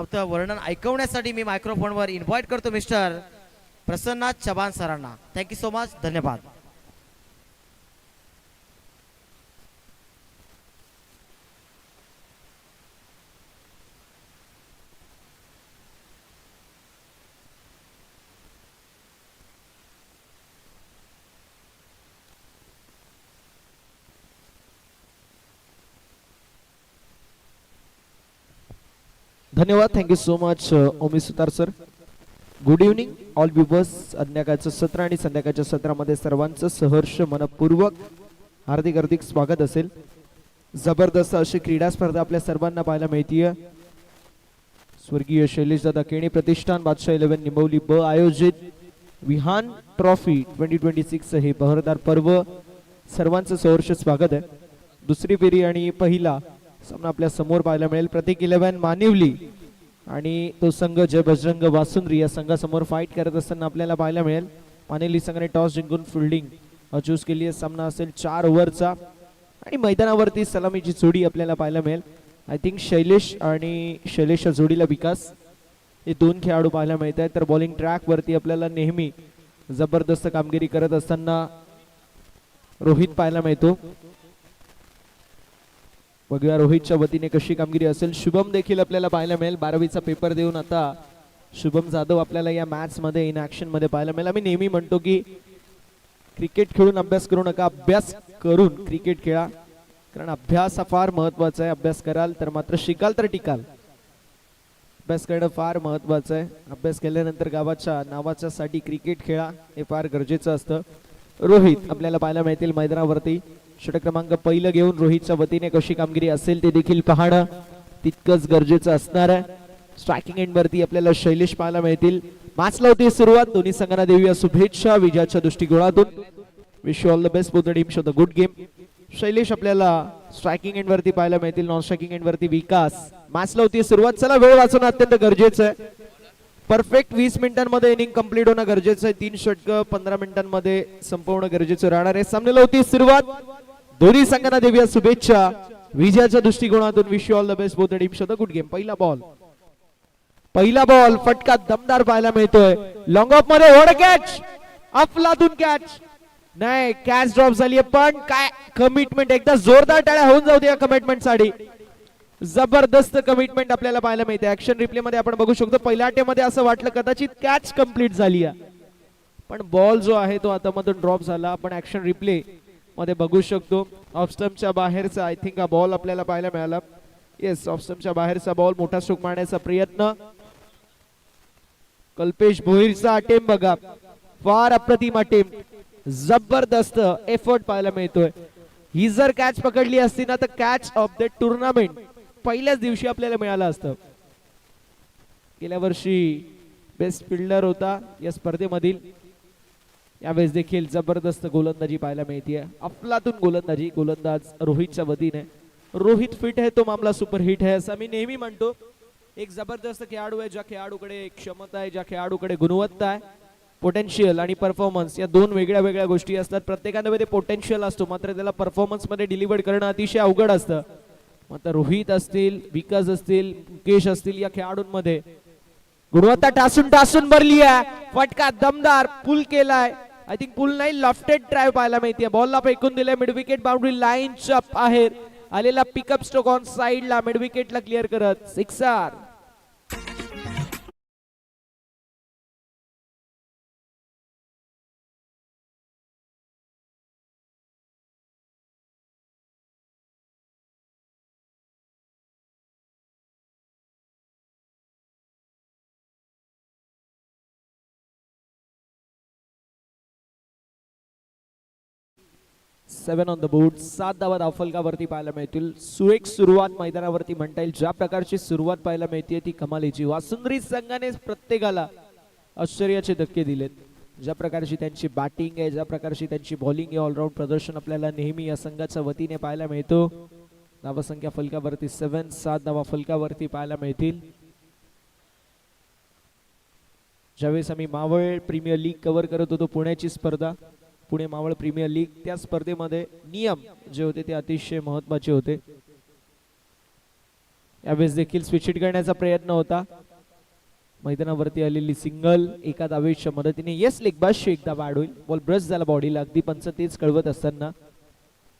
वर्णन ऐकवण्यासाठी मी मायक्रोफोनवर इन्व्हाइट करतो मिस्टर प्रसन्ना चव्हाण सरांना. Thank you so much. धन्यवाद. धन्यवाद. Thank you so much Omi Sutar sir. Good evening all viewers. संध्याकाळचं सत्र आणि संध्याकाळच्या सत्रामध्ये सर्वांचं सहर्ष मनपूर्वक हार्दिक हार्दिक स्वागत असेल. जबरदस्त अशी क्रीडा स्पर्धा आपल्या सर्वांना पाहायला मिळतीये. स्वर्गीय शैलेश दादा केणी प्रतिष्ठान बादशाह 11 निंबवली ब आयोजित विहान ट्रॉफी 2026 हे बहरदार पर्व सर्वांचं सहर्ष स्वागत आहे. दुसरी फेरी आणि पहिला सामना आपल्या समोर पाहायला मिळेल. प्रतीक 11 मानिवली आणि तो संघ जय बजरंग वासुंद्री या संघासमोर फाईट करत असताना आपल्याला पाहायला मिळेल. मानिवली संघाने टॉस जिंकून फिल्डिंग चूज केली आहे. सामना असेल 4 ओव्हरचा आणि मैदानावरती सलामीची जोडी आपल्याला पाहायला मिळेल. आय थिंक शैलेश आणि शैलेशच्या जोडीला विकास हे दोन खेळाडू पाहायला मिळत आहेत. तर बॉलिंग ट्रॅक वरती आपल्याला नेहमी जबरदस्त कामगिरी करत असताना रोहित पाहायला मिळतो. बघूया रोहितच्या वतीने कशी कामगिरी असेल. शुभम देखील आपल्याला पाहायला मिळेल. 12वीचा पेपर देऊन आता शुभम जाधव आपल्याला या मॅच मध्ये इन ऍक्शन मध्ये पाहायला मिळेल. आम्ही नेहमी म्हणतो की क्रिकेट खेळून अभ्यास करू नका, अभ्यास करून क्रिकेट खेळा, कारण अभ्यास हा फार महत्वाचा आहे. अभ्यास कराल तर मात्र शिकाल तर टिकाल. अभ्यास करणं फार महत्वाचं आहे. अभ्यास केल्यानंतर गावाच्या नावाच्या साठी क्रिकेट खेळा, हे फार गरजेचं असतं. रोहित आपल्याला पाहायला मिळतील मैदानावरती. षटक क्रमांक पहिलं घेऊन रोहितच्या वतीने कशी कामगिरी असेल ते देखील पाहणं तितकंच गरजेचं असणार आहे. स्ट्रायकिंग एंड वरती आपल्याला शैलेश पाहायला मिळतील. मॅचला होती सुरुवात. दोन्ही संघांना देऊया शुभेच्छा विजयाच्या दृष्टिकोनातून. Wish you all the best for the team show the good game. Shailesh आपल्याला स्ट्रायकिंग एंड वरती पाहायला मिळतील. नॉन स्ट्रायकिंग एंड वरती विकास. मॅचला होती सुरुवात. चला वेळ वाचवणं अत्यंत गरजेचं आहे. परफेक्ट 20 मिनिटांमध्ये इनिंग कंप्लीट होणं गरजेचं आहे. 3 षटकं 15 मिनिटांमध्ये संपवणं गरजेचं राहणार आहे. सामन्याला होती सुरुवात. दोन्ही संघांना देऊया शुभेच्छा विजयाच्या दृष्टिकोनातून. Wish you all the best for the team show the good game. पहिला बॉल फटका दमदार पाहायला मिळतोय. लॉंग ऑफ मध्ये ओढ कॅच, अफलातून कॅच नाही, कॅच ड्रॉप झाली. पण काय कमिटमेंट, एकदा जोरदार टाळ्या होऊन जाऊ द्या कमिटमेंट साठी. जबरदस्त कमिटमेंट आपल्याला पाहायला मिळते. ऍक्शन रिप्ले मध्ये आपण बघू शकतो. पहिल्या अटेमध्ये असं वाटलं कदाचित कॅच कंप्लीट झाली आहे, पण बॉल जो आहे तो आता मधून ड्रॉप झाला. आपण ऍक्शन रिप्ले मध्ये बघू शकतो ऑफ स्टंपच्या बाहेरचा आय थिंक हा बॉल आपल्याला पाहायला मिळाला. येस, ऑफ स्टंपच्या बाहेरचा बॉल. मोठा स्ट्रोक मारण्याचा प्रयत्न. कल्पेश भोईरचा अटेम्प बघा, फार अप्रतिम अटेम्प. जबरदस्त एफर्ट पाहायला मिळतोय. ही जर कॅच पकडली असती ना तर कॅच ऑफ द टुर्नामेंट पहिल्याच दिवशी आपल्याला मिळालं असतं. गेल्या वर्षी बेस्ट फिल्डर होता या स्पर्धेमधील. यावेळेस देखील जबरदस्त गोलंदाजी पाहायला मिळते. अफलातून गोलंदाजी. गोलंदाज रोहितच्या वतीने. रोहित फिट है तो मामला सुपर हिट है असं मी नेहमी म्हणतो. एक जबरदस्त खेळाडू आहे, ज्या खेळाडूकडे क्षमता आहे, ज्या खेळाडूकडे गुणवत्ता आहे. पोटेन्शियल आणि परफॉर्मन्स या दोन वेगळ्या वेगळ्या गोष्टी असतात. प्रत्येकामध्ये पोटेन्शियल असतो, मात्र त्याला परफॉर्मन्स मध्ये डिलिव्हर करणं अतिशय अवघड असतं. मात्र रोहित असतील, विकास असतील, मुकेश असतील, या खेळाडूंमध्ये गुणवत्ता टासून टासून भरली आहे. फटका दमदार पुल केलाय. आय थिंक पुल नाही, लॉफ्टेड ड्राइव्ह पाहायला मिळते. बॉलला फेकून दिले. मिड विकेट बाउंड्री लाईनच्या बाहेर आलेला पिकअप स्ट्रोक ऑन साइडला मिड विकेटला क्लिअर करत sixer. Seven on the board. 7 धावा धावफलकावरती पाहायला मिळतील. सुरेख सुरुवात मैदानावरती म्हणता येईल. ज्या प्रकारची सुरुवात पाहायला मिळते ती कमालीची. वासुंद्री संघाने प्रत्येकाला आश्चर्याचे धक्के दिलेत. ज्या प्रकारची त्यांची बॅटिंग आहे, ज्या प्रकारची त्यांची बॉलिंग आहे, ऑलराऊंड प्रदर्शन आपल्याला नेहमी या संघाच्या वतीने पाहायला मिळतो. धावसंख्या फलकावरती 7, 7 धावा फलकावरती पाहायला मिळतील. ज्यावेळेस आम्ही मावळ प्रीमियर लीग कव्हर करत होतो, पुण्याची स्पर्धा, पुणे मावळ प्रीमियर लीग, त्या स्पर्धेमध्ये नियम जे होते ते अतिशय महत्त्वाचे होते. यावेळेस देखील स्विच हिट करण्याचा प्रयत्न होता. मैदानावरती आलेली सिंगल एका धावेच्या मदतीने येस लेग बाशी एकदा बॅड होईल. बॉल ब्रश झाला बॉडीला. अगदी पंच तेच कळवत असताना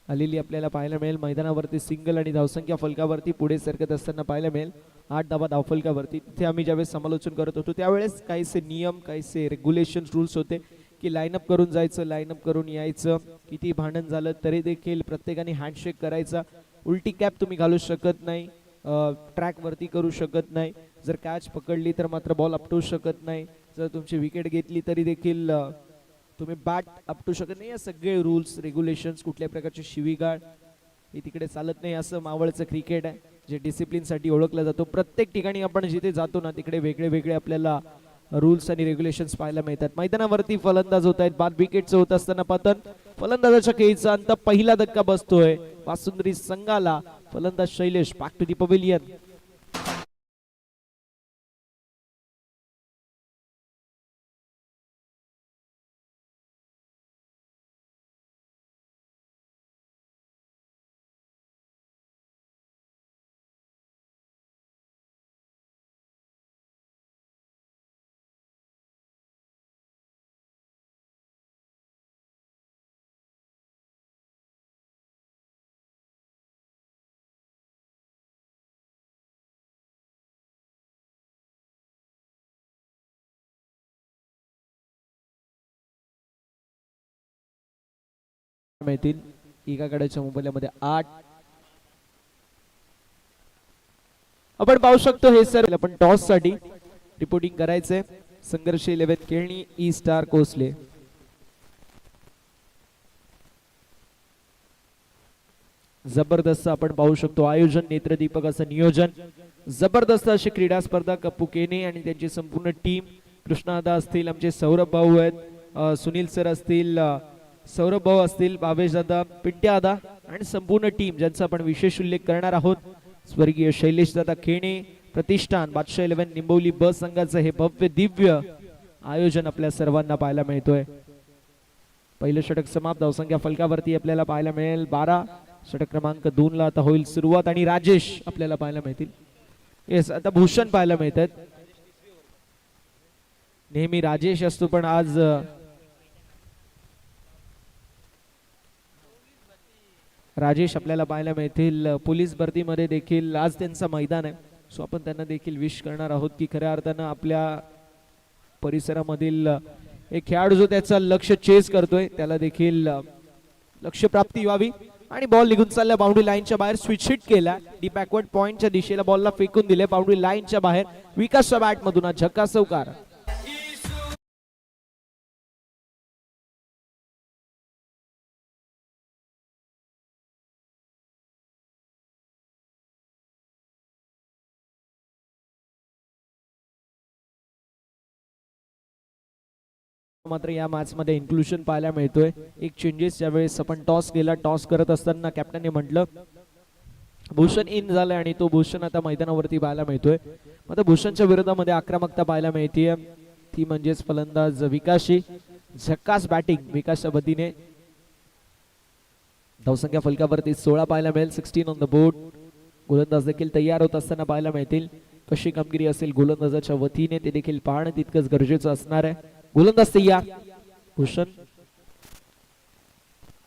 आलेली आपल्याला पाहायला मिळेल. मैदानावरती सिंगल आणि धावसंख्या फलकावरती पुढे सरकत असताना पाहायला मिळेल. 8 धावा धावफलकावरती. तिथे आम्ही ज्यावेळेस समालोचन करत होतो त्यावेळेस काहीसे नियम काहीसे रेग्युलेशन रूल्स होते की लाईनअप करून जायचं, लाईनअप करून यायचं. किती भांडण झालं तरी देखील प्रत्येकाने हँडशेक करायचा. उलटी कॅप तुम्ही घालू शकत नाही, ट्रॅक वरती करू शकत नाही. जर कॅच पकडली तर मात्र बॉल आपटू शकत नाही. जर तुमची विकेट घेतली तरी देखील तुम्ही बॅट आपटू शकत नाही. या सगळे रूल्स रेग्युलेशन्स, कुठल्याही प्रकारची शिवीगाळ हे तिकडे चालत नाही. असं मावळचं क्रिकेट आहे जे डिसिप्लिनसाठी ओळखलं जातो. प्रत्येक ठिकाणी आपण जिथे जातो ना तिकडे वेगळे वेगळे आपल्याला रूल्स आणि रेग्युलेशन्स पाहायला मिळतात. मैदानावरती फलंदाज होत आहेत. बाद विकेटचं होत असताना पतन. फलंदाजाच्या खेळीचा अंत पहिला धक्का बसतोय वासुंद्री संघाला. फलंदाज Shailesh back to the pavilion. मिळतील एका गड्याच्या मोबाईलमध्ये 8. आपण पाहू शकतो हे सर आपण टॉस साठी रिपोर्टिंग करायचंय. संघर्ष 11 केळणी ई स्टार कोसले. जबरदस्त आपण पाहू शकतो आयोजन, नेत्रदीपक असं नियोजन. जबरदस्त अशी क्रीडा स्पर्धा कप्पू केने आणि त्यांची संपूर्ण टीम. कृष्णादा असतील, आमचे सौरभ भाऊ आहेत, सुनील सर असतील, सौरभ भाऊ असतील, भावेश दादा, पिंट्या दादा आणि संपूर्ण टीम ज्यांचा आपण विशेष उल्लेख करणार आहोत. स्वर्गीय शैलेश दादा खेणे, प्रतिष्ठान, बादशाह 11 निंबवली ब संघाचं हे भव्य दिव्य आयोजन आपल्या सर्वांना पाहायला मिळतोय. पहिलं षटक समाप्त. धावसंख्या फलकावरती आपल्याला पाहायला मिळेल 12. षटक क्रमांक 2 ला आता होईल सुरुवात आणि राजेश आपल्याला पाहायला मिळतील. येस, आता भूषण पाहायला मिळतात. नेहमी राजेश असतो पण आज राजेश आपल्याला पाहायला मिळतील. पोलीस भरतीमध्ये देखील आज त्यांचा मैदान आहे. सो आपण त्यांना देखील विश करणार आहोत की खऱ्या अर्थानं आपल्या परिसरामधील एक खेळाडू जो त्याचा लक्ष चेस करतोय त्याला देखील लक्ष प्राप्ती व्हावी. आणि बॉल निघून चालला बाउंड्री लाईनच्या बाहेर. स्विच हिट केला. डी बॅकवर्ड पॉइंटच्या दिशेला बॉलला फेकून दिले बाउंड्री लाईनच्या बाहेर. विकासच्या बॅट मधून झक्कास चौकार. मात्र या मॅच मध्ये इन्क्लुजन पाहायला मिळतोय. एक चेंजेस ज्यावेळेस आपण टॉस केला, टॉस करत असताना कॅप्टनने म्हटलं भूषण इन झालाय आणि तो भूषण आता मैदानावरती पाहायला मिळतोय. मात्र भूषणच्या विरोधामध्ये आक्रमकता पाहायला मिळतीये, ती म्हणजेच फलंदाज विकासची. झक्कास बॅटिंग विकासच्या वतीने. धावसंख्या फलकावरती 16 पाहायला मिळेल. 16 ऑन द बोर्ड. गोलंदाज देखील तयार होत असताना पाहायला मिळतील. कशी कामगिरी असेल गोलंदाजाच्या वतीने ते देखील पाहणं तितकंच गरजेचं असणार आहे. गोलंदाज तयार. भूषण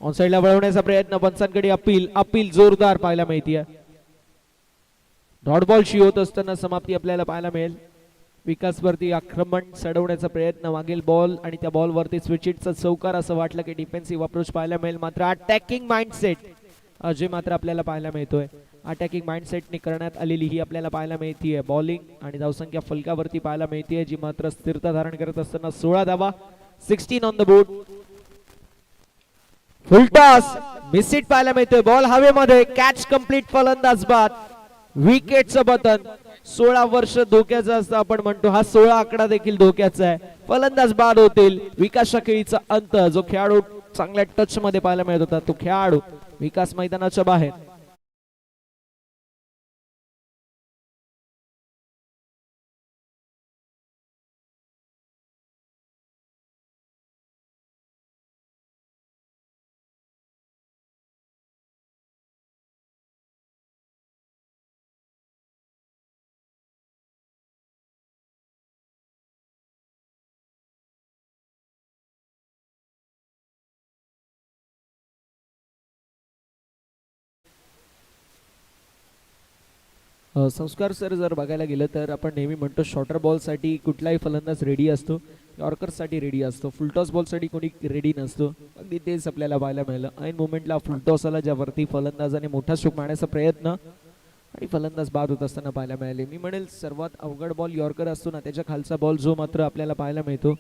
ऑन साइडला वळवण्याचा प्रयत्न. पंचांकडे अपील. अपील जोरदार पाहायला मिळतीये. डॉट बॉलशी होत असताना समाप्ती आपल्याला पाहायला मिळेल. विकास वरती आक्रमण चढवण्याचा प्रयत्न. मागील बॉल आणि त्या बॉल वरती स्विचिटचा चौकार. असं वाटलं की डिफेन्सिव्ह अप्रोच पाहायला मिळेल. मात्र अटॅकिंग माइंडसेट जे मात्र आपल्याला पाहायला मिळतोय. अटॅकिंग माइंडसेटने करण्यात आलेली ही आपल्याला पाहायला मिळतीये बॉलिंग आणि धावसंख्या फलकावरती पाहायला मिळतीये जी मात्र स्थिरता धारण करत असताना 16 धावा. 16 on the board. Full toss miss hit पाहायला मिळतोय. बॉल हवेमध्ये. Catch complete. फलंदाज बाद. विकेटचं बटन. 16 वर्ष धोक्याचं असतं आपण म्हणतो. हा 16 आकडा देखील धोक्याचा आहे. फलंदाज बाद होतील. विकासच्या खेळीचा अंत. जो खेळाडू चांगल्या टच मध्ये पाहायला मिळत होता तो खेळाडू विकास मैदानाच्या बाहेर. संस्कार सर जर बघायला गेलं तर आपण नेहमी म्हणतो शॉर्टर बॉलसाठी कुठलाही फलंदाज रेडी असतो, यॉर्करसाठी रेडी असतो, फुलटॉस बॉलसाठी कोणी रेडी नसतो. अगदी तेच आपल्याला पाहायला मिळालं. ऐन मोमेंटला फुलटॉस आला ज्यावरती फलंदाजाने मोठा स्ट्रोक मारण्याचा प्रयत्न आणि फलंदाज बाद होत असताना पाहायला मिळाले. मी म्हणेल सर्वात अवघड बॉल यॉर्कर असतो ना, त्याच्या खालचा बॉल जो मात्र आपल्याला पाहायला मिळतो,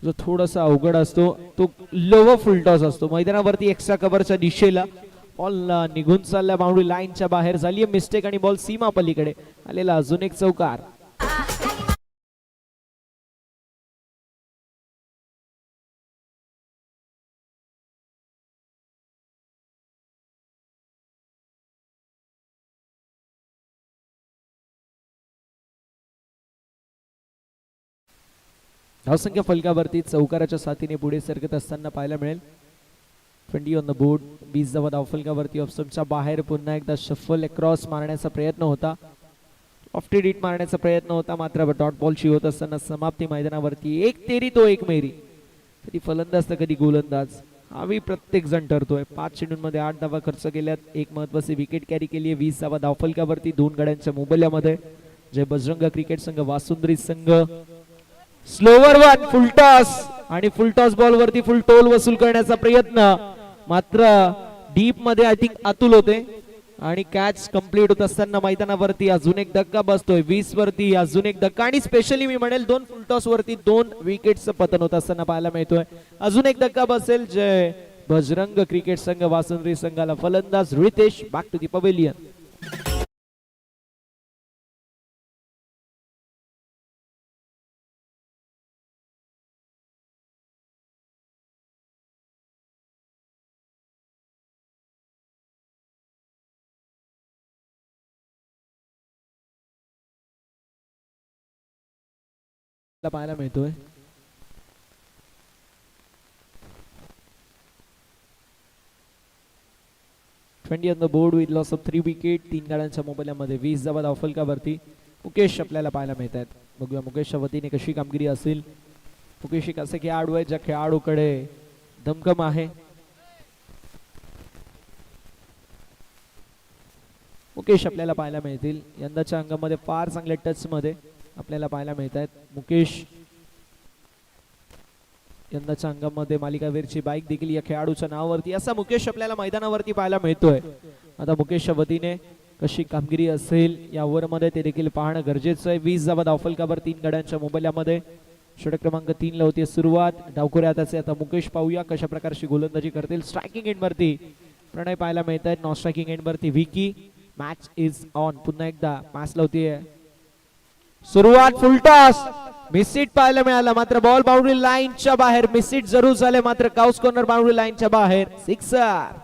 जो थोडासा अवघड असतो, तो लोवर फुलटॉस असतो. मैदानावरती एक्स्ट्रा कव्हरच्या दिशेला बॉल निघून चालला, बाउंड्री लाईनच्या बाहेर झाली मिस्टेक आणि बॉल सीमा पलीकडे आलेला अजून एक चौकार. धावसंख्या फलकावरती चौकाराच्या साथीने पुढे सरकत असताना पाहायला मिळेल. 20 ऑन द बोर्ड. 20 धावा धावफलकावरती. ऑफ स्टंपच्या बाहेर पुन्हा एकदा शफल क्रॉस मारण्याचा प्रयत्न होता, ऑफ टी डीट मारण्याचा प्रयत्न होता, मात्र डॉट बॉलची होत असताना समाप्ती मैदानावरती. एक तेरी तो एक मेरी. कधी फलंदाज तर कधी गोलंदाज, हावी प्रत्येक जण ठरतोय. 5 चेंडूंमध्ये 8 धावा खर्च केल्यात, एक महत्वाची विकेट कॅरी केली आहे. 20 धावा धावफलकावरती 2 गड्यांच्या मोबदल्यामध्ये. जय बजरंग क्रिकेट संघ वासुंद्री संघ. स्लोवर वन फुलटॉस आणि फुलटॉस बॉल वरती फुल टोल वसूल करण्याचा प्रयत्न, मात्र डीप मध्ये आय थिंक अतुल होते आणि कॅच कंप्लीट होत असताना मैदानावरती अजून एक धक्का बसतोय. 20 वरती अजून एक धक्का आणि स्पेशली मी म्हणेल 2 फुलटॉस वरती 2 विकेटचं पतन होत असताना पाहायला मिळतोय. अजून एक धक्का बसेल जय बजरंग क्रिकेट संघ वासुंद्री संघाला. फलंदाज Ritesh back to the pavilion. पाहायला मिळतोय. Twenty on the board with loss of 3 wicket. 3 गाड्यांच्या मोबदल्यामध्ये 20 धावा धावफलकावरती मुकेश आपल्याला पाहायला मिळत आहेत. बघूया मुकेशच्या वतीने कशी कामगिरी असेल. मुकेश एक असे खेळाडू आहे ज्या खेळाडूकडे दमखम आहे. मुकेश आपल्याला पाहायला मिळतील. यंदाच्या अंगामध्ये फार चांगल्या टच मध्ये आपल्याला पाहायला मिळत आहेत. मुकेश यंदाच्या अंगामध्ये मालिकावीरची बाईक देखील या खेळाडूच्या नावावरती, असा मुकेश आपल्याला मैदानावरती पाहायला मिळतोय. आता मुकेशच्या वतीने कशी कामगिरी असेल या ओव्हर मध्ये ते देखील पाहणं गरजेचं आहे. 20 धावा धावफलकावर 3 गड्यांच्या मोबदल्यामध्ये. षटक क्रमांक 3 ला होती सुरुवात. डावखुरे हाताचे आता मुकेश पाहूया कशा प्रकारची गोलंदाजी करतील. स्ट्रायकिंग एंड वरती प्रणय पाहायला मिळत आहेत. नॉन स्ट्रायकिंग एंड वरती विकी. Match is on. पुन्हा एकदा मॅच लावतीये सुरुवात. फुलटॉस मिसिट पाहायला मिळाला, मात्र बॉल बाउंड्री लाईनच्या बाहेर. मिसिट जरूर झाले, मात्र काउस कॉर्नर बाउंड्री लाईनच्या बाहेर. सिक्सर.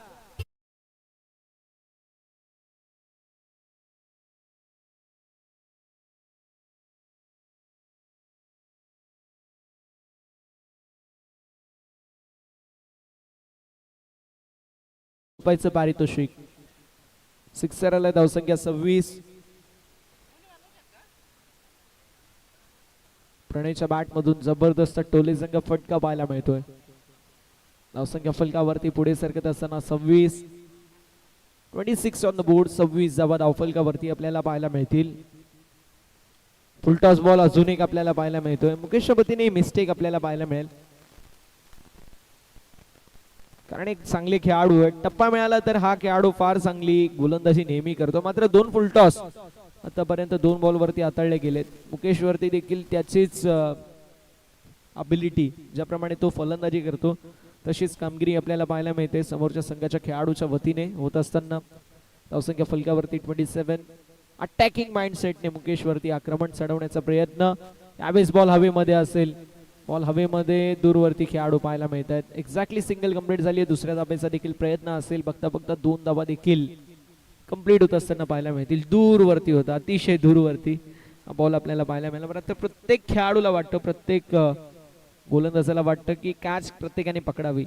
पारितोषिक. सिक्सर आला. धावसंख्या 26. प्रणयच्या बॅट मधून जबरदस्त टोले संघ फटका पाहायला मिळतोय. धावसंख्या फलकावरती पुढे सरकत असताना 26. 26 ऑन द बोर्ड. 26 धावा धावफलकावरती आपल्याला पाहायला मिळतील. फुलटॉस बॉल अजून एक आपल्याला पाहायला मिळतोय. मुकेशच्या वतीने मिस्टेक आपल्याला पाहायला मिळेल, कारण एक चांगले खेळाडू आहे. टप्पा मिळाला तर हा खेळाडू फार चांगली गोलंदाजी नेहमी करतो, मात्र 2 फुलटॉस आतापर्यंत 2 बॉल वरती हाताळले गेलेत. मुकेश वरती देखील त्याचीच अबिलिटी, ज्याप्रमाणे तो फलंदाजी करतो तशीच कामगिरी आपल्याला पाहायला मिळते समोरच्या संघाच्या खेळाडूच्या वतीने होत असताना. धावसंख्या फलकावरती 27. अटॅकिंग माइंडसेटने मुकेश वरती आक्रमण चढवण्याचा प्रयत्न. यावेळेस बॉल हवेमध्ये असेल. बॉल हवेमध्ये दूरवरती खेळाडू पाहायला मिळत आहेत. एक्झॅक्टली सिंगल कंप्लीट झाली आहे. दुसऱ्या धाब्याचा देखील प्रयत्न असेल. बघता बघता 2 धावा देखील कंप्लीट होत असताना पाहायला मिळतील. दूरवरती होता, अतिशय दूरवरती बॉल आपल्याला पाहायला मिळाला. बरं, आता प्रत्येक खेळाडूला वाटतं, प्रत्येक गोलंदाजाला वाटतं की कॅच प्रत्येकाने पकडावी.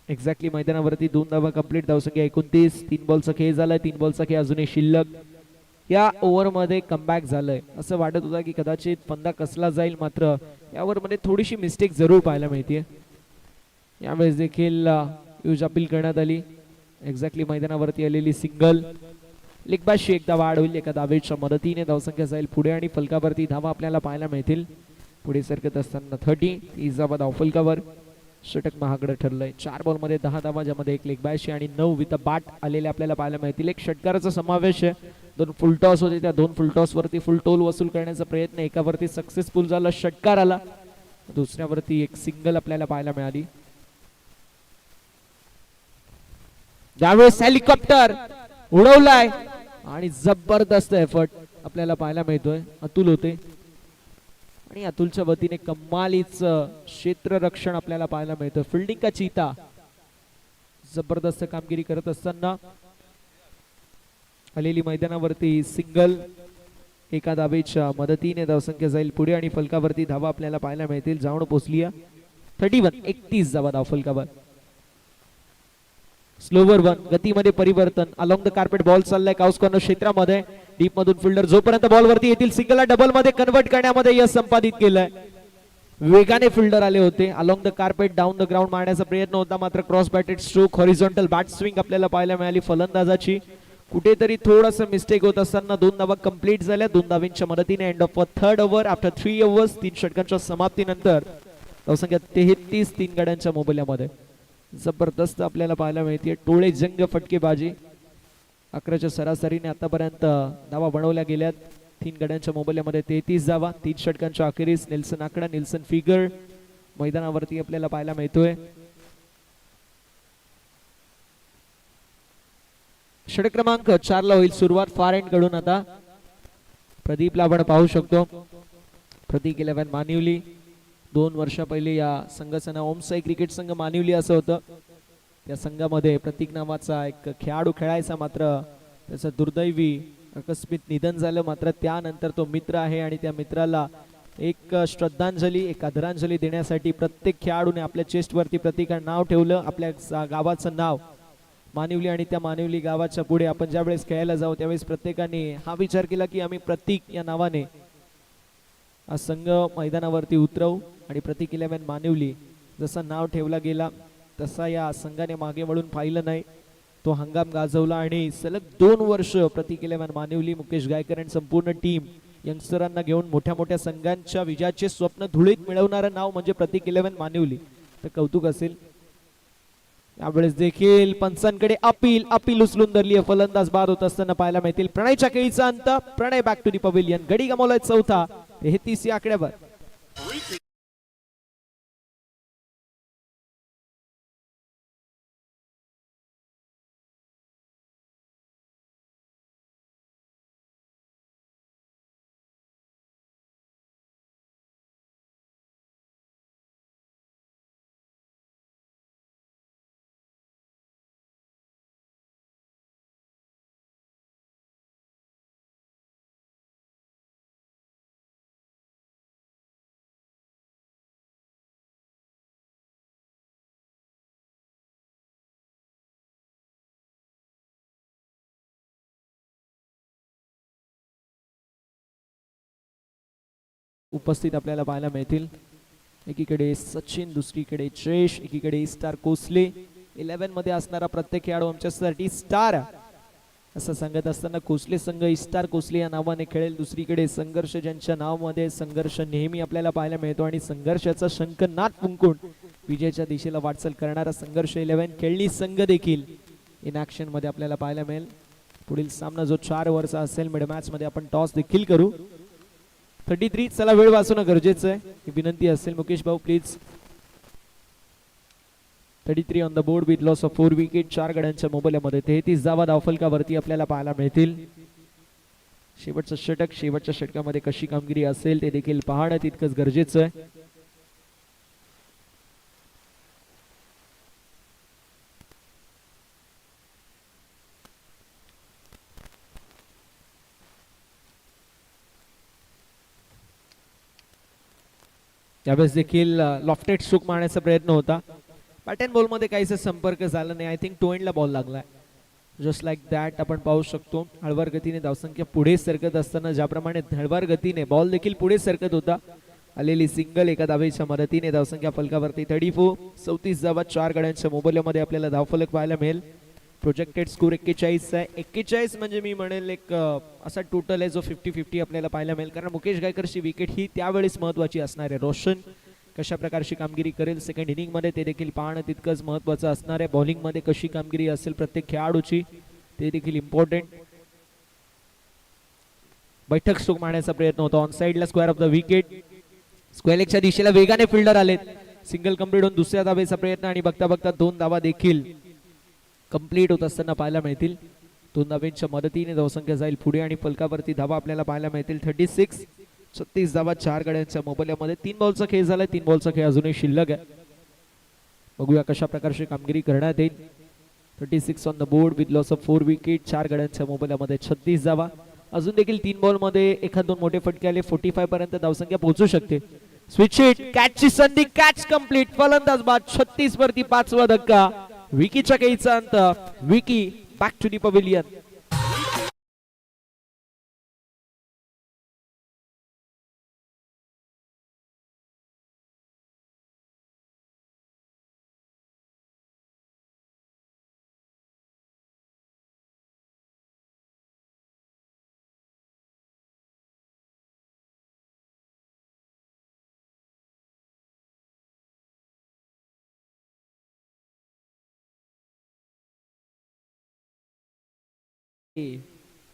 एक्झॅक्टली मैदानावरती 2 धावा कंप्लीट. धावसंख्या 29. 3 बॉलचा खेळ झालाय. 3 बॉलचा खेळ अजूनही शिल्लक. या ओव्हर मध्ये कमबॅक झालंय. असं वाटत होतं की कदाचित फंदा कसला जाईल, मात्र या ओव्हर मध्ये थोडीशी मिस्टेक जरूर पाहायला मिळते. यावेळेस देखील यूज अपील करण्यात आली. एक्झॅक्टली मैदानावरती आलेली सिंगल. लेगबाशी एकदा वाढ होईल एका धावेच्या मदतीने. धावसंख्या जाईल पुढे आणि फलकावरती धावा आपल्याला पाहायला मिळतील. पुढे सरकत असताना 30 धावा धावफलकावर. षटक महागडं ठरलंय. 4 बॉलमध्ये 10 धावा, ज्यामध्ये एक लेगबाशी आणि 9 विथ बाट आलेले आपल्याला पाहायला मिळतील. एक षटकाराचा समावेश आहे. 2 फुलटॉस होते, त्या 2 फुलटॉस वरती फुल टोल वसूल करण्याचा प्रयत्न. एकावरती सक्सेसफुल झाला, षटकार आला. दुसऱ्यावरती एक सिंगल आपल्याला पाहायला मिळाली. त्यावेळेस हेलिकॉप्टर उडवलाय आणि जबरदस्त एफर्ट आपल्याला पाहायला मिळतोय. अतुल होते आणि अतुलच्या वतीने कमालीचं क्षेत्ररक्षण आपल्याला पाहायला मिळतं. फिल्डिंग का चीता, जबरदस्त कामगिरी करत असताना आलेली मैदानावरती सिंगल. एका धावेच्या मदतीने धावसंख्या जाईल पुढे आणि फलकावरती धावा आपल्याला पाहायला मिळतील. जाऊन पोहोचली 31 धावा धावफलकावर. स्लोवर वन, गतीमध्ये परिवर्तन. अलॉंग द कार्पेट बॉल चाललाय काउस कॉर्नर क्षेत्रामध्ये. डीप मधून फिल्डर जोपर्यंत बॉल वरती येतील सिंगलला डबल मध्ये कन्वर्ट करण्यामध्ये यश संपादित केलंय. वेगाने फिल्डर आले होते. Along the carpet down the ground मारण्याचा प्रयत्न होता, मात्र cross batted stroke, horizontal bat swing आपल्याला पाहायला मिळाली फलंदाजाची. कुठेतरी थोडंसं मिस्टेक होत असताना 2 धावा कंप्लीट झाल्या. 2 धावांच्या मदतीने end of third over after 3 overs. 3 षटकांच्या समाप्तीनंतर धावसंख्या 33 3 गड्यांच्या मोबदल्यामध्ये. जबरदस्त आपल्याला पाहायला मिळते. टोळे जंग फटकेबाजी. 11च्या सरासरीने आतापर्यंत धावा बनवल्या गेल्यात. 3 गड्यांच्या मोबदल्यामध्ये 33 धावा. 3 षटकांच्या अखेरीस नेल्सन आकडा, नेल्सन फिगर मैदानावरती आपल्याला पाहायला मिळतोय. षटक क्रमांक 4 ला होईल सुरुवात फार एंड कडून. आता प्रदीपला आपण पाहू शकतो. प्रतीक 11 मानिवली. 2 वर्षा पहिले या संघाचं नाव ओमसाई क्रिकेट संघ मानिवली असं होतं. त्या संघामध्ये प्रतीक नावाचा एक खेळाडू खेळायचा, मात्र त्याचं दुर्दैवी आकस्मिक निधन झालं. मात्र त्यानंतर तो मित्र आहे आणि त्या मित्राला एक श्रद्धांजली, एक आदरांजली देण्यासाठी प्रत्येक खेळाडूने आपल्या चेस्टवरती प्रतीक नाव ठेवलं. आपल्या गावाचं नाव मानिवली आणि त्या मानिवली गावाच्या पुढे आपण ज्यावेळेस खेळायला जाऊ त्यावेळेस प्रत्येकाने हा विचार केला की आम्ही प्रतीक या नावाने हा संघ मैदानावरती उतरवू. आणि प्रतीक 11 मानिवली जसं नाव ठेवला गेला तसा या संघाने मागे वळून पाहिलं नाही. तो हंगाम गाजवला आणि सलग 2 वर्ष प्रतीक 11 मानिवली, मुकेश गायकर आणि संपूर्ण टीम यंगस्टरांना घेऊन मोठ्या मोठ्या संघांच्या विजयाचे स्वप्न धुळीत मिळवणारं नाव म्हणजे प्रतीक 11 मानिवली. तर कौतुक असेल. यावेळेस देखील पंचांकडे अपील उचलून धरली. फलंदाज बाद होत असताना पाहायला मिळतील. प्रणयच्या खेळीचा अंत. प्रणय बॅक टू दी पवेलियन. गडी गमावलाय 4था 33 या आकड्यावर. उपस्थित आपल्याला पाहायला मिळतील. एकीकडे सचिन, दुसरीकडे जयेश, एकीकडे स्टार कोसले. 11 मध्ये असणारा प्रत्येक खेळाडू आमच्यासाठी स्टार असं सांगत असताना कोसले संघ स्टार कोसले या नावाने खेळेल. दुसरीकडे संघर्ष, ज्यांच्या नावामध्ये संघर्ष नेहमी आपल्याला पाहायला मिळतो आणि संघर्षाचा शंखनाद फुंकून विजयाच्या दिशेला वाटचाल करणारा संघर्ष 11 खेळणी संघ देखील इन ऍक्शन मध्ये आपल्याला पाहायला मिळेल. पुढील सामना जो 4 ओव्हरचा असेल, मिड मॅच मध्ये आपण टॉस देखील करू. 33. चला वेळ वाचवणं गरजेचं आहे ही विनंती असेल. मुकेश भाऊ please. 33 on the board with loss of 4 wicket. 4 गड्यांच्या मोबदल्यामध्ये 33 धावा धावफलकावरती आपल्याला पाहायला मिळतील. शेवटचं षटक, शेवटच्या षटकामध्ये कशी कामगिरी असेल ते देखील पाहणं तितकंच गरजेचं आहे. यावेळेस देखील लॉफ्टेड स्ट्रोक मारण्याचा प्रयत्न होता. बॅट अँड बॉल मध्ये काहीच संपर्क झाला नाही. आय थिंक टो एंडला बॉल लागलाय. जस्ट लाईक दॅट आपण पाहू शकतो. हळवार गतीने धावसंख्या पुढे सरकत असताना ज्याप्रमाणे हळवार गतीने बॉल देखील पुढे सरकत होता. आलेली सिंगल एका धावेच्या मदतीने धावसंख्या फलकावरती 34. 34 धावा 4 गड्यांच्या मोबदल्यामध्ये आपल्याला धावफलक पाहायला मिळेल. प्रोजेक्टेड स्कोर 41 आहे. 41 म्हणजे मी म्हणेल एक असा टोटल आहे जो 50-50 आपल्याला पाहायला मिळेल, कारण मुकेश गायकरची विकेट ही त्यावेळेस महत्त्वाची असणार आहे. रोशन कशा प्रकारची कामगिरी करेल सेकंड इनिंगमध्ये ते देखील पाहणं तितकंच महत्त्वाचं असणार आहे. बॉलिंगमध्ये कशी कामगिरी असेल प्रत्येक खेळाडूची ते देखील इम्पॉर्टंट. बैठक स्ट्रोक मारण्याचा प्रयत्न होता ऑन साइडला, square off the wicket. Square लेगच्या दिशेला वेगाने फिल्डर आलेत. सिंगल कंप्लीट होऊन दुसऱ्या धावेचा प्रयत्न आणि बघता बघता 2 धावा देखील कंप्लीट होत असताना पाहायला मिळतील. 2 धावांच्या मदतीने धावसंख्या जाईल पुढे आणि फलकावरती धावा आपल्याला पाहायला मिळतील 36. 36 धावा 4 गड्यांच्या मोबदल्यामध्ये. 3 बॉलचा खेळ झालाय. 3 बॉलचा खेळ अजूनही शिल्लक आहे. बघूया कशा प्रकारची कामगिरी करण्यात येईल. 36 on the board with loss of 4 wicket. 4 गड्यांच्या मोबदल्यामध्ये 36 धावा. अजून देखील 3 बॉल मध्ये एखाद 2 मोठे फटके आले 45 पर्यंत धावसंख्या पोहोचू शकते. स्विच हिट, कॅचची संधी, कॅच कंप्लीट. फलंदाज बाद. 36 वरती 5वा धक्का. विकीच्या खेळीचा अंत. Vicky back to the pavilion.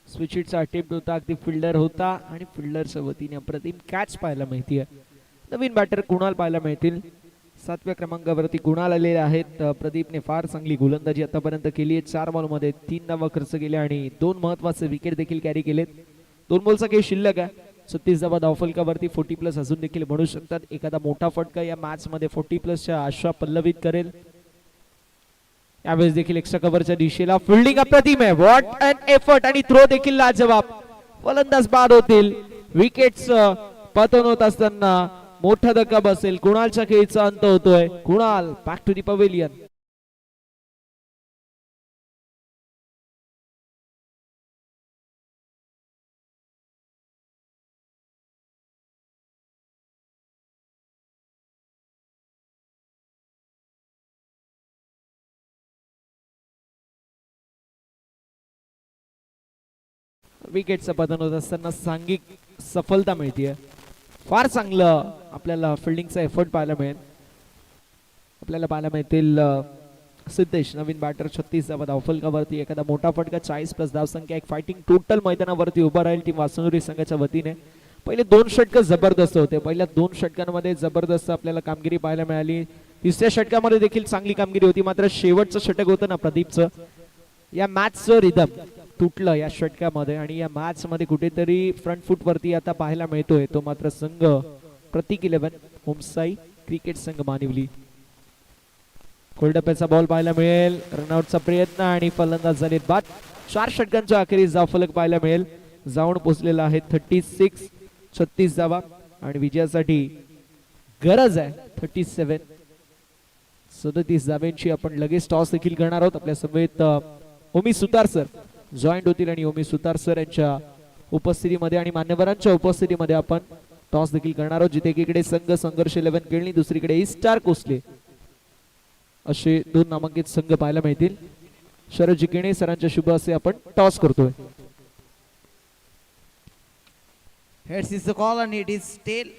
Switch हिटचा अटेम्प्ट होता, अगदी फिल्डर होता आणि फिल्डरच्या वतीने अप्रतिम कॅच पाहायला मिळते. नवीन बॅटर कुणाल पाहायला मिळतील. 7व्या क्रमांकावरती कुणाल आलेले आहेत. प्रदीपने फार चांगली गोलंदाजी आतापर्यंत केली आहे. 4 बॉलमध्ये 3 धावा खर्च केल्या आणि 2 महत्वाचे विकेट देखील कॅरी केलेत. 2 बॉलचा खेळ शिल्लक आहे. 36 धावा धावफलकावरती 40+ अजून देखील म्हणू शकतात. एखादा मोठा फटका या मॅच मध्ये 40+च्या आशा पल्लवित करेल. यावेळेस देखील एक्स्ट्रा कव्हरच्या दिशेला फिल्डिंग अप्रतिम आहे. व्हॉट अन एफर्ट आणि थ्रो देखील लाजवाब. फलंदाज बाद होतील. विकेट्स पतन होत असताना मोठा धक्का बसेल. कुणालच्या खेळीचा अंत होतोय. Kunal back to the pavilion. विकेटचं पतन होत असताना सांघिक सफलता मिळते. फार चांगलं आपल्याला फिल्डिंगचा एफर्ट पाहायला मिळेल. आपल्याला पाहायला मिळतील सिद्धेश नवीन बॅटर. 36 धावा धावफलकावरती एखादा मोठा फटका 40+ धावसंख्या. एक फायटिंग टोटल मैदानावरती उभा राहील टीम वासुंदरी संघाच्या वतीने. पहिले 2 षटक जबरदस्त होते. पहिल्या 2 षटकांमध्ये जबरदस्त आपल्याला कामगिरी पाहायला मिळाली. 3ऱ्या षटकामध्ये देखील चांगली कामगिरी होती. मात्र शेवटचं षटक होतं ना प्रदीपचं, या मॅचचं रिदम तुटलं या षटकामध्ये आणि या मॅच मध्ये कुठेतरी फ्रंट फूट वरती आता पाहायला मिळतोय तो मात्र संघ प्रतीक 11 होमसाई क्रिकेट संघ मानिवली. कोल्डप्याचा बॉल पाहायला मिळेल. रनआउटचा प्रयत्न आणि फलंदाज झाले बाद. 4 षटकांच्या अखेरीस धावफलक पाहायला मिळेल. जाऊन पोहोचलेला आहे 36. 36 धावा आणि विजयासाठी गरज आहे 37. 37 धाव्यांची आपण लगेच टॉस देखील करणार आहोत. आपल्या समवेत ओमी सुतार सर जॉईंट होतील आणि ओमी सुतार सर यांच्या उपस्थितीमध्ये आणि मान्यवरांच्या उपस्थितीमध्ये आपण टॉस देखील करणार आहोत. जिथे एकीकडे संघ संघर्ष 11 केळणी, दुसरीकडे स्टार कोसले असे 2 नामांकित संघ पाहायला मिळतील. शरद जिकिणे सरांच्या शुभ असे आपण टॉस करतोय. हेड्स इज द कॉल आणि इट इज टेल.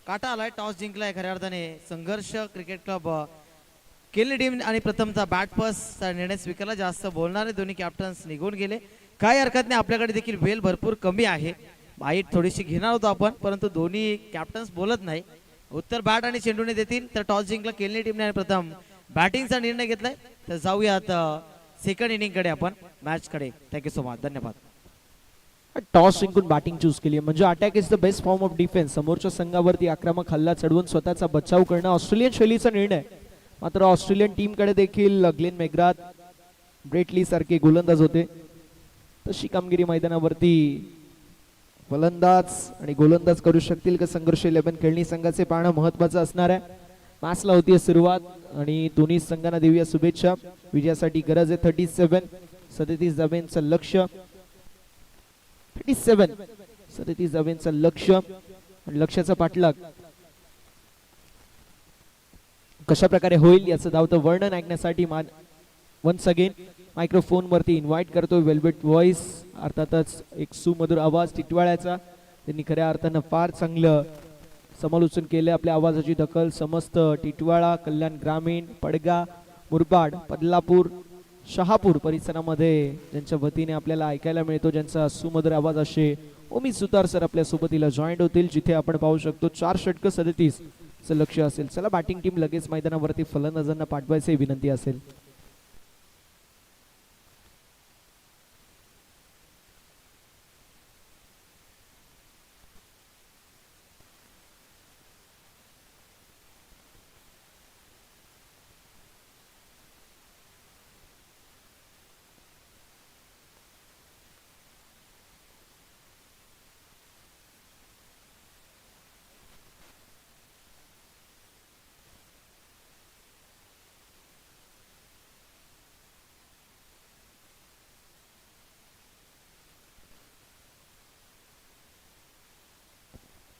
काटा आलाय. टॉस जिंकलाय खऱ्या अर्थाने संघर्ष क्रिकेट क्लब केली टीम आणि प्रथमचा बॅट पासचा निर्णय स्वीकारला. जास्त बोलणारे दोन्ही कॅप्टन्स निघून गेले. काही हरकत नाही. आपल्याकडे देखील वेळ भरपूर कमी आहे. बाईट थोडीशी घेणार होतो आपण, परंतु दोन्ही कॅप्टन्स बोलत नाही. उत्तर बॅट आणि चेंडूने देतील. तर टॉस जिंकला केली टीमने आणि प्रथम बॅटिंगचा निर्णय घेतलाय. तर जाऊयात सेकंड इनिंग कडे आपण मॅच कडे. Thank you so much. धन्यवाद. टॉस जिंकून बॅटिंग चूज केली म्हणजे attack is the best form of defence. समोरच्या संघावरती आक्रमक हल्ला चढवून स्वतःचा बचाव करणं ऑस्ट्रेलियन शैलीचा निर्णय. मात्र ऑस्ट्रेलियन टीम कडे देखील ग्लेन मेग्राथ, ब्रेटली सारखे गोलंदाज होते. तशी कामगिरी मैदानावरती फलंदाज आणि गोलंदाज करू शकतील का संघर्ष 11 खेळणी संघाचे पाहणं महत्वाचं असणार आहे. मॅचला होती सुरुवात आणि दोन्ही संघांना देऊया शुभेच्छा. विजयासाठी गरज आहे 37. 37 धावांचं लक्ष्य. 37 धावांचं लक्ष्य आणि लक्ष्याचा पाठलाग कशा प्रकारे होईल याचं धावतं वर्णन ऐकण्यासाठी वन्स अगेन मायक्रोफोनवरती इन्व्हाइट करतो. वेलवेट व्हॉइस अर्थातच एक सुमधुर आवाज टिटवाळ्याचा. त्यांनी खऱ्या अर्थानं फार चांगलं समालोचन केले. आपल्या आवाजाची दखल समस्त टिटवाळा, कल्याण ग्रामीण, पडगा, मुरबाड, बदलापूर, शहापूर परिसरामध्ये ज्यांच्या वतीने आपल्याला ऐकायला मिळतो, ज्यांचा सुमधुर आवाज असे उमेद सुतार सर आपल्या सोबतीला जॉईंट होतील. जिथे आपण पाहू शकतो 4 षटकं 37 चं लक्ष असेल. चला बॅटिंग टीम लगेच मैदानावरती फलंदाजांना पाठवायची विनंती असेल.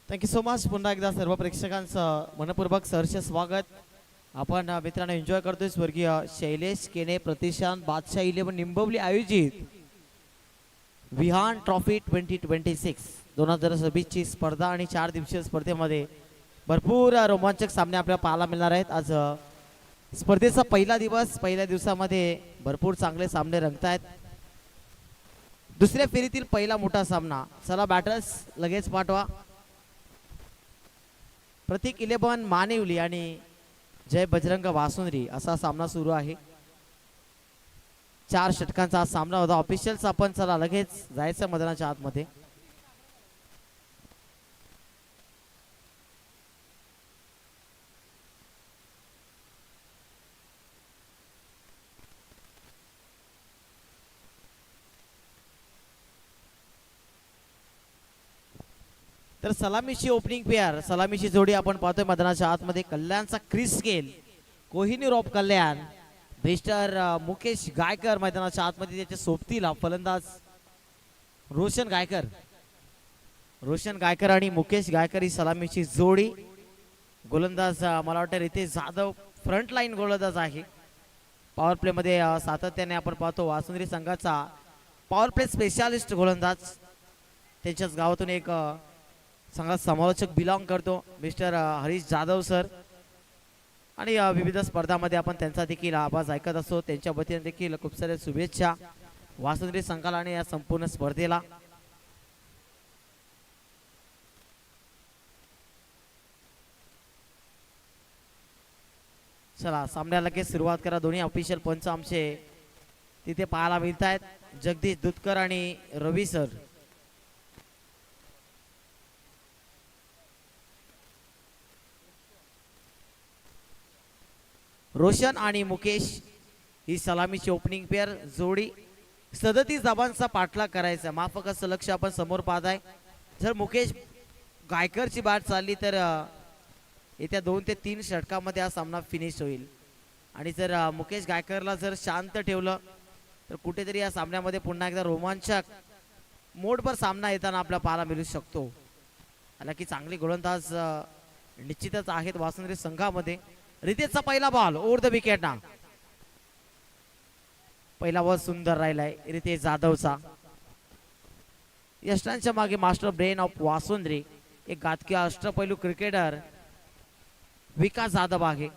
Thank you so much. पुन्हा एकदा सर्व प्रेक्षकांचं मनपूर्वक सहर्ष स्वागत. आपण मित्रांनो एन्जॉय करतोय स्वर्गीय शैलेश केने प्रतिष्ठान बादशाह 11 निंबवली आयोजित विहान ट्रॉफी 2026 2026 ची स्पर्धा आणि 4 दिवसीय स्पर्धेमध्ये भरपूर रोमांचक सामने आपल्याला पाहायला मिळणार आहेत. आज स्पर्धेचा पहिला दिवस. पहिल्या दिवसामध्ये भरपूर चांगले सामने रंगतायत. दुसऱ्या फेरीतील पहिला मोठा सामना. चला बॅटर्स लगेच पाठवा. प्रतीक 11 मानिवली आणि जय बजरंग वासुंद्री असा सामना सुरू आहे. 4 षटकांचा हा सामना होता. ऑफिशियल्स आपण चला लगेच जायचं मैदानाच्या आतमध्ये. तर सलामीची ओपनिंग पेअर, सलामीची जोडी आपण पाहतोय मैदानाच्या आतमध्ये. कल्याणचा Chris Gayle, Kohinoor of Kalyan, Mister Mukesh Gaikar मैदानाच्या आतमध्ये. त्याच्या सोबतीला फलंदाज रोशन गायकर. रोशन गायकर आणि मुकेश गायकर ही सलामीची जोडी. गोलंदाज मला वाटतं रितेश जाधव फ्रंट लाईन गोलंदाज आहे. पॉवर प्ले मध्ये सातत्याने आपण पाहतो वासुंद्री संघाचा पॉवर प्ले स्पेशालिस्ट गोलंदाज. त्यांच्याच गावातून एक संघात समालोचक बिलॉंग करतो मिस्टर हरीश जाधव सर. आणि विविध स्पर्धामध्ये आपण त्यांचा देखील आवाज ऐकत असतो. त्यांच्या वतीने देखील खूप साऱ्या शुभेच्छा वासुंद्री संघाला आणि या संपूर्ण स्पर्धेला. चला सामन्याला लगेच सुरुवात करा. दोन्ही ऑफिशियल पंच आमचे तिथे पाहायला मिळत आहेत. जगदीश दुधकर आणि रवी सर. रोशन आणि मुकेश ही सलामीची ओपनिंग पेअर जोडी. 37 धावांचा पाठलाग करायचा. माफक असं लक्ष आपण समोर पाहताय. जर मुकेश गायकरची बॅट चालली तर येत्या 2 ते 3 षटकामध्ये हा सामना फिनिश होईल. आणि जर मुकेश गायकरला जर शांत ठेवलं तर कुठेतरी या सामन्यामध्ये पुन्हा एकदा रोमांचक मोडवर सामना येताना आपल्याला पाहायला मिळू शकतो. हालाकी चांगले गोलंदाज निश्चितच आहेत वासुंद्री संघामध्ये. रितेशचा पहिला बॉल ओव्हर द विकेट ना. पहिला बॉल सुंदर राहिलाय रितेश जाधवचा. यष्टांच्या मागे मास्टर ब्रेन ऑफ वासुंद्री एक घातकी अष्टपैलू क्रिकेटर विकास जाधव आहे.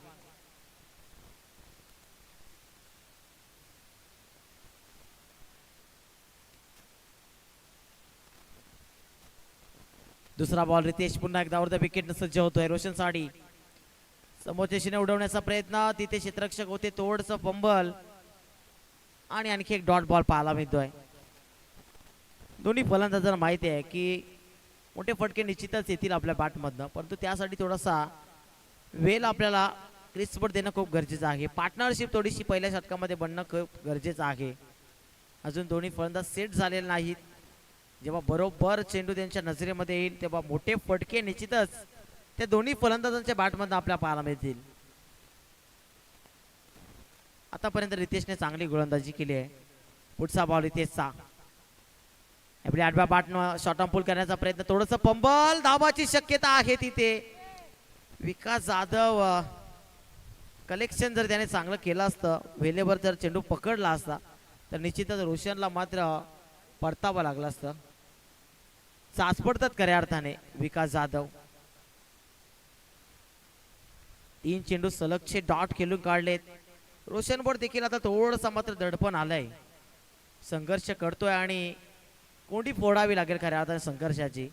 दुसरा बॉल रितेश पुन्हा एकदा ओव्हर द विकेट सज्ज होतोय. रोशन साडी समोरच्या दिशेने उडवण्याचा प्रयत्न. तिथे क्षेत्ररक्षक होते. तोडचं फंबल आणि आणखी एक डॉट बॉल पाहायला मिळतोय. दोन्ही फलंदाजांना माहिती आहे की मोठे फटके निश्चितच येतील आपल्या बॅटमधनं, परंतु त्यासाठी थोडासा वेळ आपल्याला क्रिस्पवर देणं खूप गरजेचं आहे. पार्टनरशिप थोडीशी पहिल्या षटकामध्ये बनणं खूप गरजेचं आहे. अजून दोन्ही फलंदाज सेट झालेले नाहीत. जेव्हा बरोबर चेंडू त्यांच्या नजरेमध्ये येईल तेव्हा मोठे फटके निश्चितच त्या दोन्ही फलंदाजांच्या बॅटमधनं आपल्याला पाहायला मिळतील. आतापर्यंत रितेशने चांगली गोलंदाजी केली आहे. पुढचा बॉल रितेशचा. आपल्या आडव्या बॅटनं शॉर्ट ऑन पुल करण्याचा प्रयत्न. थोडंसं पंबल. धावाची शक्यता आहे तिथे. विकास जाधव कलेक्शन जर त्याने चांगलं केलं असतं, वेळेवर जर चेंडू पकडला असता तर निश्चितच रोशनला मात्र परतावं लागलं असतं. चाचपडतात खऱ्या अर्थाने विकास जाधव. 3 चेंडू सलगचे डॉट खेळून काढलेत. रोशनवर देखील आता थोडंसं मात्र दडपण आलंय. संघर्ष करतोय आणि कोंडी फोडावी लागेल खऱ्या अर्थाने संघर्षाची.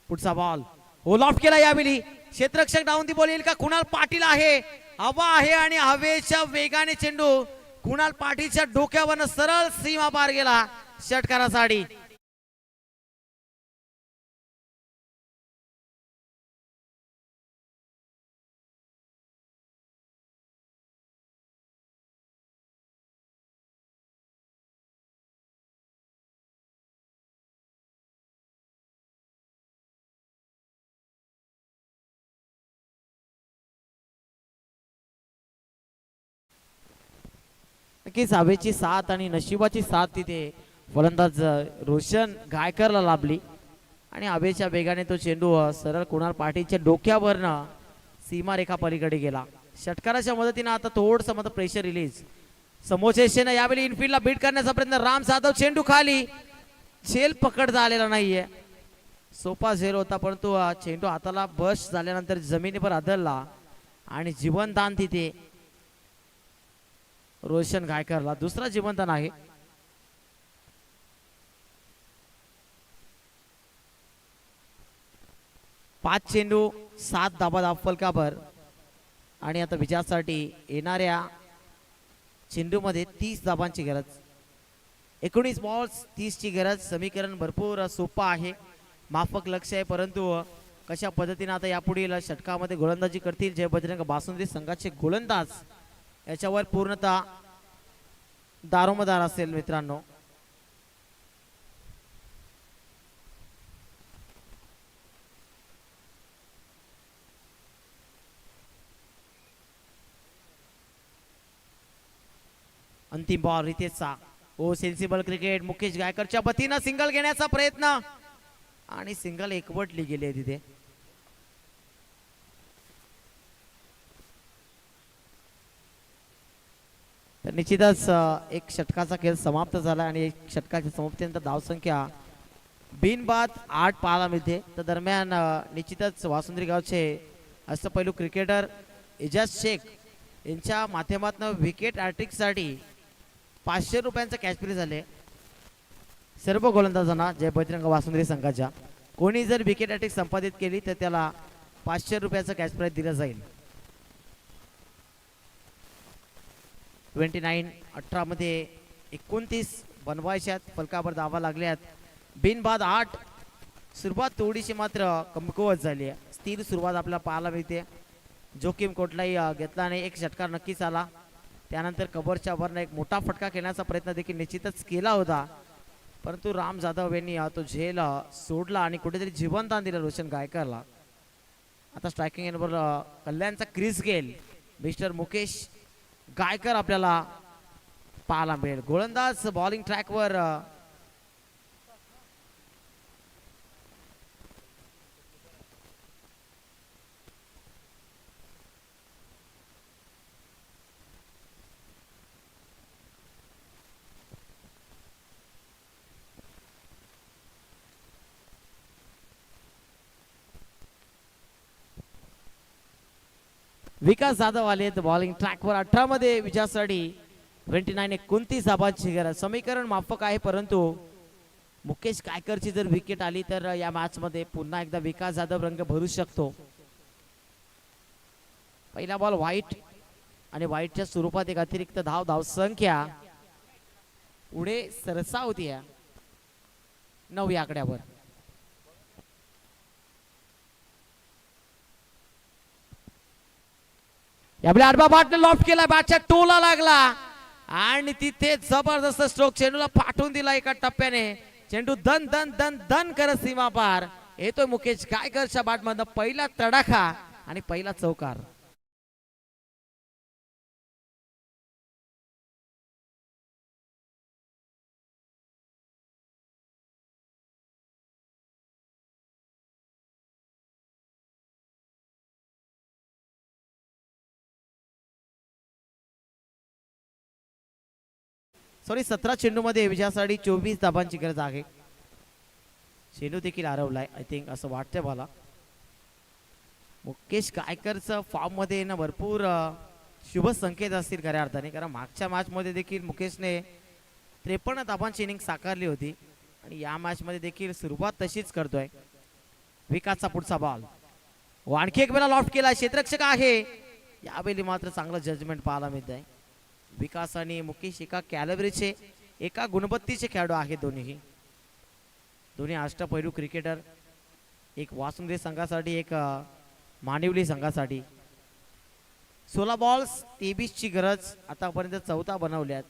पुढचा बॉल होल ऑफ केला यावेळी. क्षेत्ररक्षक डाऊन दी बॉल येईल का? कुणाल पाटील आहे, हवा आहे आणि हवेच्या वेगाने चेंडू कुणाल पाटीलच्या डोक्यावरनं सरळ सीमा पार गेला षटकारासाठी. नक्कीच हवेची साथ आणि नशिबाची साथ तिथे फलंदाज रोशन गायकरला लाभली आणि हवेच्या वेगाने तो चेंडू सरळ कुणाल पाटीलच्या डोक्यावरनं सीमारेखा पलीकडे गेला. षटकाराच्या मदतीने आता थोडंसं मात्र प्रेशर रिलीज. समोरच्या यावेळी इनफिल्डला बीट करण्याचा प्रयत्न. राम जाधव चेंडू खाली. झेल पकडता आलेला नाहीये. सोपा झेल होता परंतु चेंडू हाताला बस झाल्यानंतर जमिनीवर आदळला आणि जीवनदान तिथे रोशन गायकरला. दुसरा जीवनदान आहे. पाच चेंडू 7 धाबा फलकावर आणि आता विजयासाठी येणाऱ्या चेंडूमध्ये 30 धाबांची गरज. 19 बॉल्स 30 ची गरज. समीकरण भरपूर सोपं आहे, माफक लक्ष आहे, परंतु कशा पद्धतीने आता यापुढील षटकामध्ये गोलंदाजी करतील जय बजरंग बासुंदी संघाचे गोलंदाज याच्यावर पूर्णतः दारोमदार असेल मित्रांनो. अंतिम बॉल रितेशचा. ओ सेन्सिबल क्रिकेट. मुकेश गायकरच्या वतीनं सिंगल घेण्याचा प्रयत्न आणि सिंगल एकवटली गेली आहे तिथे. तर निश्चितच एक षटकाचा खेळ समाप्त झाला आणि एक षटकाच्या समाप्तीनंतर धावसंख्या बिनबाद 8 पाहायला मिळते. तर दरम्यान निश्चितच वासुंद्री गावचे अष्टपैलू क्रिकेटर एजाज शेख यांच्या माध्यमातून विकेट साठी 500 रुपयांचा कॅश प्राइज झाले सर्व गोलंदाजांना जय बजरंग वासुंद्री संघाच्या. कोणी जर विकेट हॅट्रिक संपादित केली तर त्याला 500 रुपयाचा कॅश प्राइज दिला जाईल. 29-18 मध्ये 29 बनवायच्यात फलकावर धावा लागल्यात. बिनबाद 8. सुरुवात थोडीशी मात्र कमकुवत झाली आहे. स्थिर सुरुवात आपल्याला पाहायला मिळते. जोखीम कुठलाही घेतला नाही. एक षटकार नक्कीच आला. त्यानंतर कबरच्या वरनं एक मोठा फटका खेळण्याचा प्रयत्न देखील निश्चितच केला होता, परंतु राम जाधव यांनी तो झेल सोडला आणि कुठेतरी जीवनदान दिलं रोशन गायकरला. आता स्ट्रायकिंग एंडवर कल्याणचा क्रिस गेल मिस्टर मुकेश गायकर आपल्याला पाहायला मिळेल. गोलंदाज बॉलिंग ट्रॅकवर विकास जाधव आले बॉलिंग ट्रॅकवर. 18 मध्ये विजयासाठी 29 धाबांची गरज. समीकरण माफक आहे, परंतु मुकेश गायकरची जर विकेट आली तर या मॅच मध्ये पुन्हा एकदा विकास जाधव रंग भरू शकतो. पहिला बॉल व्हाईट आणि व्हाईटच्या स्वरूपात एक अतिरिक्त धाव संख्या पुढे सरसावती 9 या आकड्यावर. यावेळी आडबा बॅटने लॉफ्ट केला. बॅटच्या टोला लागला आणि तिथे जबरदस्त स्ट्रोक चेंडूला पाठवून दिला एका टप्प्याने. चेंडू दन दन दन दन करत सीमा पार येतोय मुकेश गायकरच्या बॅटमधनं. पहिला तडाखा आणि पहिला चौकार. सॉरी 17 चेंडूमध्ये विजयासाठी 24 धाबांची गरज आहे. चेंडू देखील हरवलाय आय थिंक असं वाटतंय मला. मुकेश गायकरचं फॉर्म मध्ये ना भरपूर शुभ संकेत असतील खऱ्या अर्थाने, कारण मागच्या मॅच मध्ये देखील मुकेशने 53 धाबांची इनिंग साकारली होती आणि या मॅच मध्ये देखील सुरुवात तशीच करतोय. विकासचा पुढचा बॉल आणखी एक वेळा लॉफ्ट केला, क्षेत्ररक्षक आहे. यावेळी मात्र चांगलं जजमेंट पाहायला मिळत आहे. विकास आणि मुकेश एका कॅलिबरचे एका गुणवत्तेचे खेळाडू आहेत. दोन्ही अष्टपैलू क्रिकेटर, एक वासुंदरी संघासाठी एक मानिवली संघासाठी. 16 बॉल्स 23 ची गरज, आतापर्यंत 14 बनवल्यात.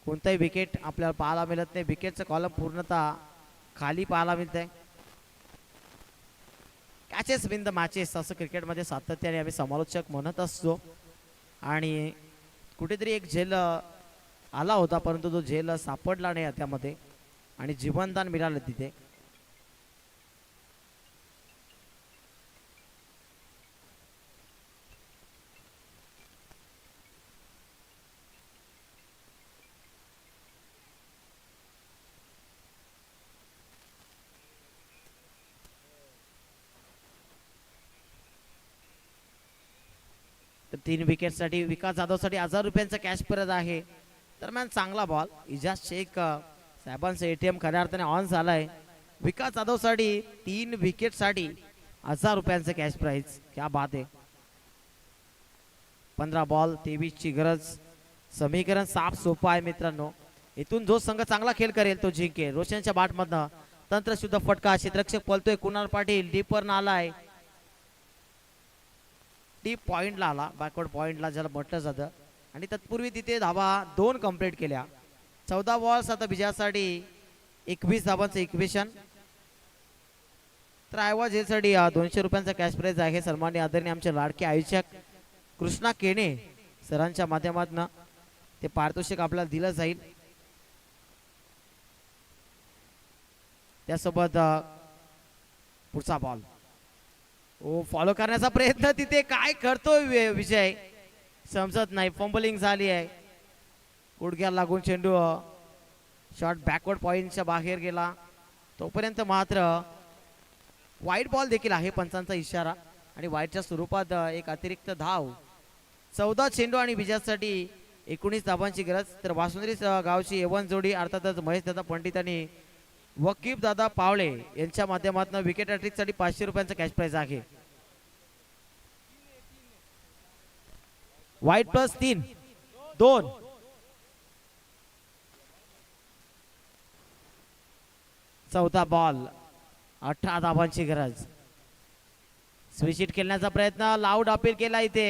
कोणताही विकेट आपल्याला पाहायला मिळत नाही. विकेटचं कॉलम पूर्णतः खाली पाहायला मिळत आहे. कॅचेस विन द मॅचेस असं क्रिकेटमध्ये सातत्याने आम्ही समालोचक म्हणत असतो आणि कुठेतरी एक झेल आला होता, परंतु तो झेल सापडला नाही त्यामध्ये आणि जीवनदान मिळालं तिथे. तर 3 विकेटसाठी विकास जाधवसाठी 1000 रुपयांचा कॅश परत आहे. दरम्यान चांगला बॉल, इजाज शेख साहेबांचा एटीएम खऱ्या अर्थाने ऑन झालाय. विकास जाधवसाठी 3 विकेटसाठी 1000 रुपयांचं कॅश प्राइज. क्या बात आहे. 15 बॉल 23 ची गरज. समीकरण साफ सोपं आहे मित्रांनो. इथून जो संघ चांगला खेळ करेल तो जिंकेल. रोशनच्या बॅटमधनं तंत्रशुद्ध फटका, क्षेत्ररक्षक पळतोय. कुणाल पाटील डीपर आलाय, डीप पॉइंटला आला, बॅकवर्ड पॉइंटला ज्याला म्हटलं जातं. आणि तत्पूर्वी तिथे धावा 2 कंप्लीट केल्या. 14 बॉल्स आता विजयासाठी 21 धाबांचं इक्वेशन. तर आयवा जेसाठी 200 रुपयांचा कॅश प्राइज आहे. सन्माननीय आदरणीय आमचे लाडके आयोजक कृष्णा केणे सरांच्या माध्यमातून ते पारितोषिक आपल्याला दिलं जाईल. त्यासोबत पुढचा बॉल फॉलो करण्याचा प्रयत्न, तिथे काय करतोय विजय समजत नाही. फंबलिंग झाली आहे. गुडघ्याला लागून चेंडू शॉट बॅकवर्ड पॉइंटच्या बाहेर गेला. तोपर्यंत मात्र वाईट बॉल देखील आहे, पंचांचा इशारा आणि वाईटच्या स्वरूपात एक अतिरिक्त धाव. 14 चेंडू आणि विजयासाठी 19 धाबांची गरज. तर वासुंदरी गावची एवन जोडी अर्थातच महेश दादा पंडित आणि वकीफ दादा पावळे यांच्या माध्यमातून विकेट हॅट्रिक साठी 500 रुपयांचा कॅश प्राइज आहे. वाईट प्लस 3 2. चौथा बॉल 18 धाबांची गरज. स्विच हिट खेळण्याचा प्रयत्न, लाऊड अपील केला इथे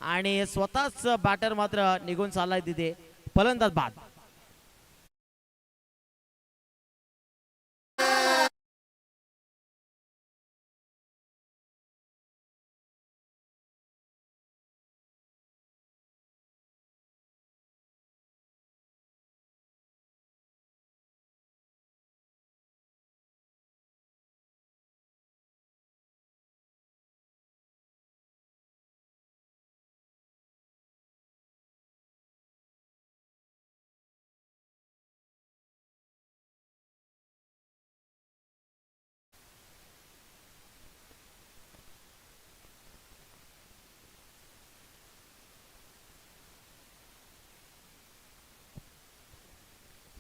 आणि स्वतःच बॅटर मात्र निघून चाललाय तिथे. फलंदाज बाद.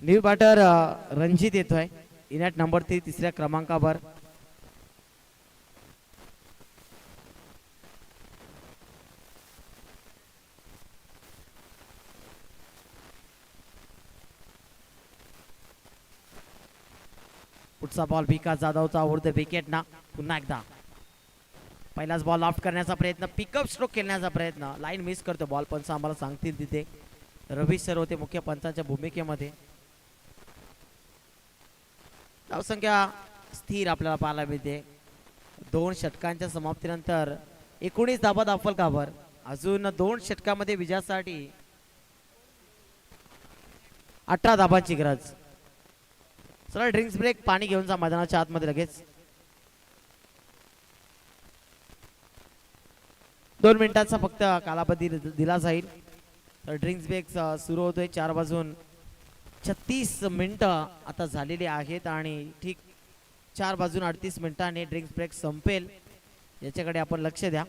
न्यू बॅटर रणजित येतोय इनॅट नंबर 3 तिसऱ्या क्रमांकावर. पुढचा बॉल विकास जाधवचा ओव्हर द विकेट ना. पुन्हा एकदा पहिलाच बॉल ऑफ करण्याचा प्रयत्न, पिकअप स्ट्रोक खेळण्याचा प्रयत्न, लाईन मिस करतो बॉल. पंच आम्हाला सांगतील तिथे. रवी सर होते मुख्य पंचांच्या भूमिकेमध्ये. धावसंख्या स्थिर आपल्याला पाहायला मिळते. 2 षटकांच्या समाप्तीनंतर 19 धाबा दाखल कावर. अजून 2 षटकामध्ये विजयासाठी 18 धाबांची गरज. चला ड्रिंक्स ब्रेक, पाणी घेऊन जा मैदानाच्या आतमध्ये लगेच. 2 मिनिटांचा फक्त कालावधी दिला जाईल. तर ड्रिंक्स ब्रेक सुरू होतोय. 4 वाजून 36 मिनिटं आता झालेली आहेत आणि ठीक 4 वाजून 38 मिनिटांनी ड्रिंक्स ब्रेक संपेल, याच्याकडे आपण लक्ष द्या.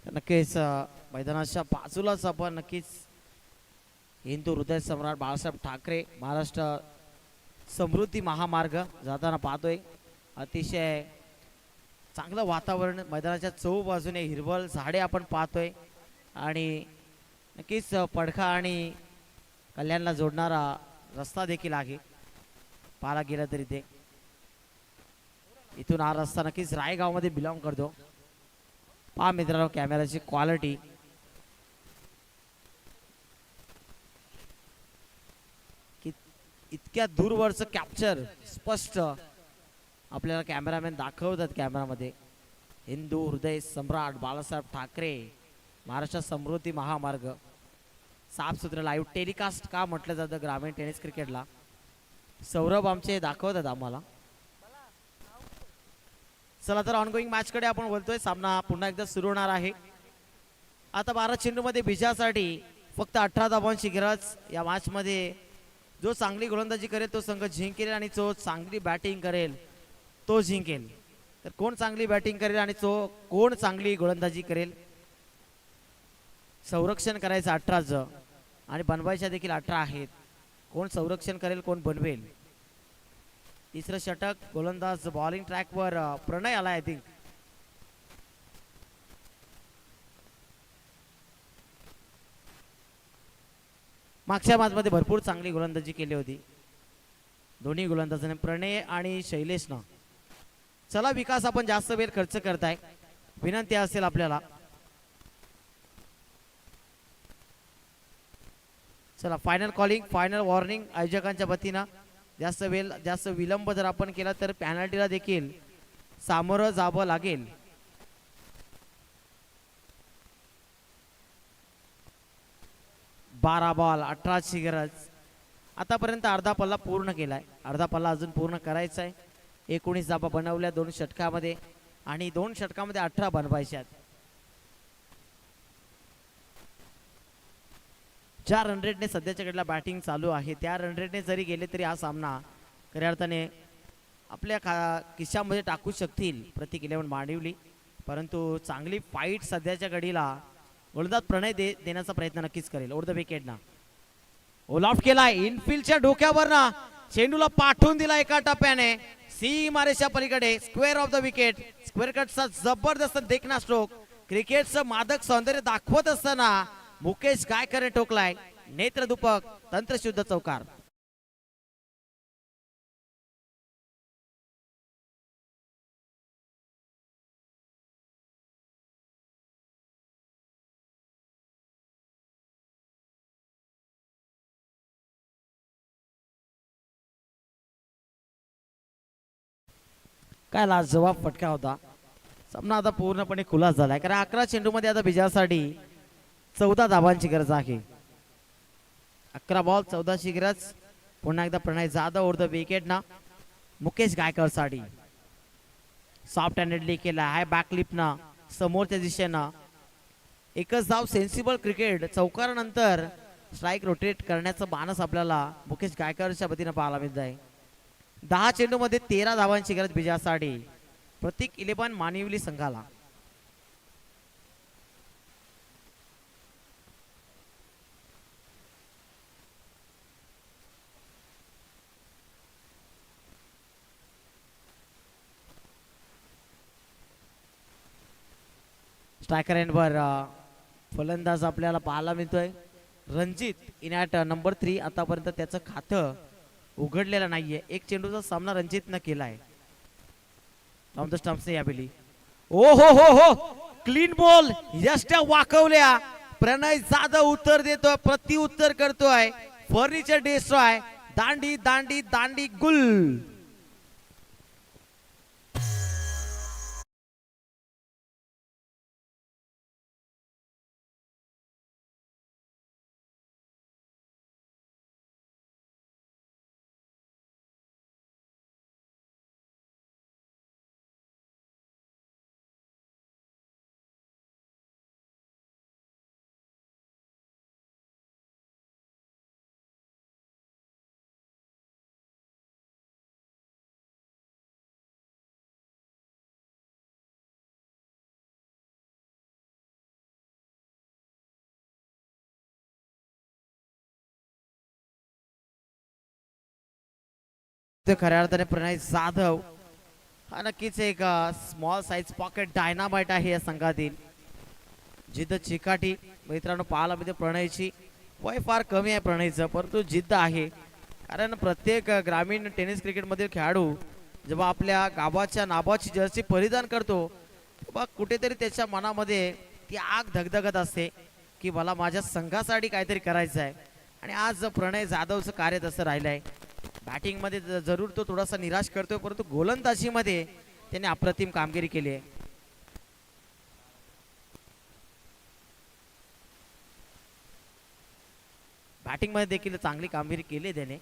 नक्कीच मैदानाच्या बाजूलाच आपण नक्कीच हिंदू हृदय सम्राट बाळासाहेब ठाकरे महाराष्ट्र समृद्धी महामार्ग जाताना पाहतोय. अतिशय चांगलं वातावरण, मैदानाच्या चौ बाजूने हिरवळ झाडे आपण पाहतोय आणि नक्कीच पडखा आणि कल्याणला जोडणारा रस्ता देखील आहे पाहायला गेलं तरी. ते इथून हा रस्ता नक्कीच रायगावमध्ये बिलॉंग करतो. पहा मित्रांनो कॅमेराची क्वालिटी, इतक्या दूरवरचं कॅप्चर स्पष्ट आपल्याला कॅमेरामॅन दाखवतात कॅमेरामध्ये. हिंदू हृदय सम्राट बाळासाहेब ठाकरे महाराष्ट्र समृद्धी महामार्ग साफसुथरं लाईव्ह टेलिकास्ट का म्हटलं जातं ग्रामीण टेनिस क्रिकेटला, सौरभ आमचे दाखवतात आम्हाला. चला तर ऑनगोईंग मॅच कडे आपण बोलतोय. सामना पुन्हा एकदा सुरू होणार आहे. आता 12 चेंडूमध्ये विजयासाठी फक्त 18 धावांची गरज. या मॅच मध्ये जो चांगली गोलंदाजी करेल तो संघ जिंकेल आणि जो चांगली बॅटिंग करेल तो जिंकेल. तर कोण चांगली बॅटिंग करेल आणि कोण चांगली गोलंदाजी करेल, संरक्षण करायचं 18चं आणि बनवायच्या देखील 18 आहेत. कोण संरक्षण करेल कोण बनवेल. तिसरं षटक, गोलंदाज बॉलिंग ट्रॅकवर प्रणय आला आय थिंक. मागच्या मॅच मध्ये भरपूर चांगली गोलंदाजी केली होती दोन्ही गोलंदाजांनी, प्रणय आणि शैलेशनं. चला विकास, आपण जास्त वेळ खर्च करताय, विनंती असेल आपल्याला. चला फायनल कॉलिंग, फायनल वॉर्निंग आयोजकांच्या वतीनं. जास्त विलंब जर आपण केला तर पॅनल्टीला देखील सामोरं जावं लागेल. बारा बॉल 18ची गरज. आतापर्यंत अर्धा पल्ला पूर्ण केलाय, अर्धा पल्ला अजून पूर्ण करायचा आहे. 19 धावा बनवल्या 2 षटकामध्ये आणि 2 षटकामध्ये 18 बनवायच्यात. 4 रन रेटने सध्याच्या घडीला बॅटिंग चालू आहे. त्या रन रेटने जरी गेले तरी हा सामना खऱ्या अर्थाने आपल्या खिशामध्ये टाकू शकतील प्रत्येक 11 मांडवली. परंतु चांगली फाईट सध्याच्या घडीला गोलंदाज प्रणय देण्याचा प्रयत्न नक्कीच करेल. ओव्हर द विकेट ना ओलाफ्ट केलाय इनफिल्डच्या डोक्यावर ना, चेंडूला पाठवून दिला एका टप्प्याने सीमारेषा पलीकडे. Square off the wicket. Square कटचा जबरदस्त देखना स्ट्रोक, क्रिकेटचं मादक सौंदर्य दाखवत असताना मुकेश गायकरने ठोकलाय नेत्रदुपक तंत्रशुद्ध चौकार. काय लाजवाब फटका होता. सामना आता पूर्णपणे खुलास झालाय, कारण 11 चेंडूमध्ये आता विजयासाठी 14 धावांची गरज आहे. 11 बॉल 14ची गरज. पुन्हा एकदा प्रणय जाधव ओव्हर द विकेट ना, मुकेश गायकवाड साठी सॉफ्ट हँडेडली केला आहे बॅकलिप ना समोरच्या दिशेनं. एकच धाव सेन्सिबल क्रिकेट. चौकारानंतर स्ट्राईक रोटेट करण्याचं मानस आपल्याला मुकेश गायकवाडच्या वतीनं पाहायला मिळत आहे. 10 चेंडूमध्ये 13 धावांची गरज विजयासाठी प्रत्येक 11 मानिवली संघाला. स्ट्रायकर एंडवर फलंदाज आपल्याला पाहायला मिळतोय रणजित इन ॲट नंबर 3. आतापर्यंत त्याचं खातं उघडलेलं नाहीये. एक चेंडूचा सामना रणजितनं केलाय ऑन द स्टंप्सने यावेळी. ओ हो क्लीन बॉल यष्ट्या वाकवल्या. प्रणय जाधव उत्तर देतोय, प्रति उत्तर करतोय. फर्निचर डेस्ट्रॉय दांडी दांडी दांडी गुल. खऱ्या अर्थाने प्रणय जाधव हा नक्कीच एक स्मॉल साईज पॉकेट डायनामाइट आहे या संघातील. जिद्द चिकाटी मित्रांनो पाहायला मिळते प्रणयची. वय फार कमी आहे प्रणयचं, परंतु जिद्द आहे. कारण प्रत्येक ग्रामीण टेनिस क्रिकेटमधील खेळाडू जेव्हा आपल्या गावाच्या नावाची जर्सी परिधान करतो तेव्हा कुठेतरी त्याच्या मनामध्ये ती आग धगधगत असते की मला माझ्या संघासाठी काहीतरी करायचं आहे. आणि आज प्रणय जाधवचं कार्य तसं राहिलं आहे. बॅटिंगमध्ये जरूर तो थोडासा निराश करतोय, परंतु गोलंदाजीमध्ये त्याने अप्रतिम कामगिरी केली आहे. बॅटिंगमध्ये देखील चांगली कामगिरी केली आहे त्याने.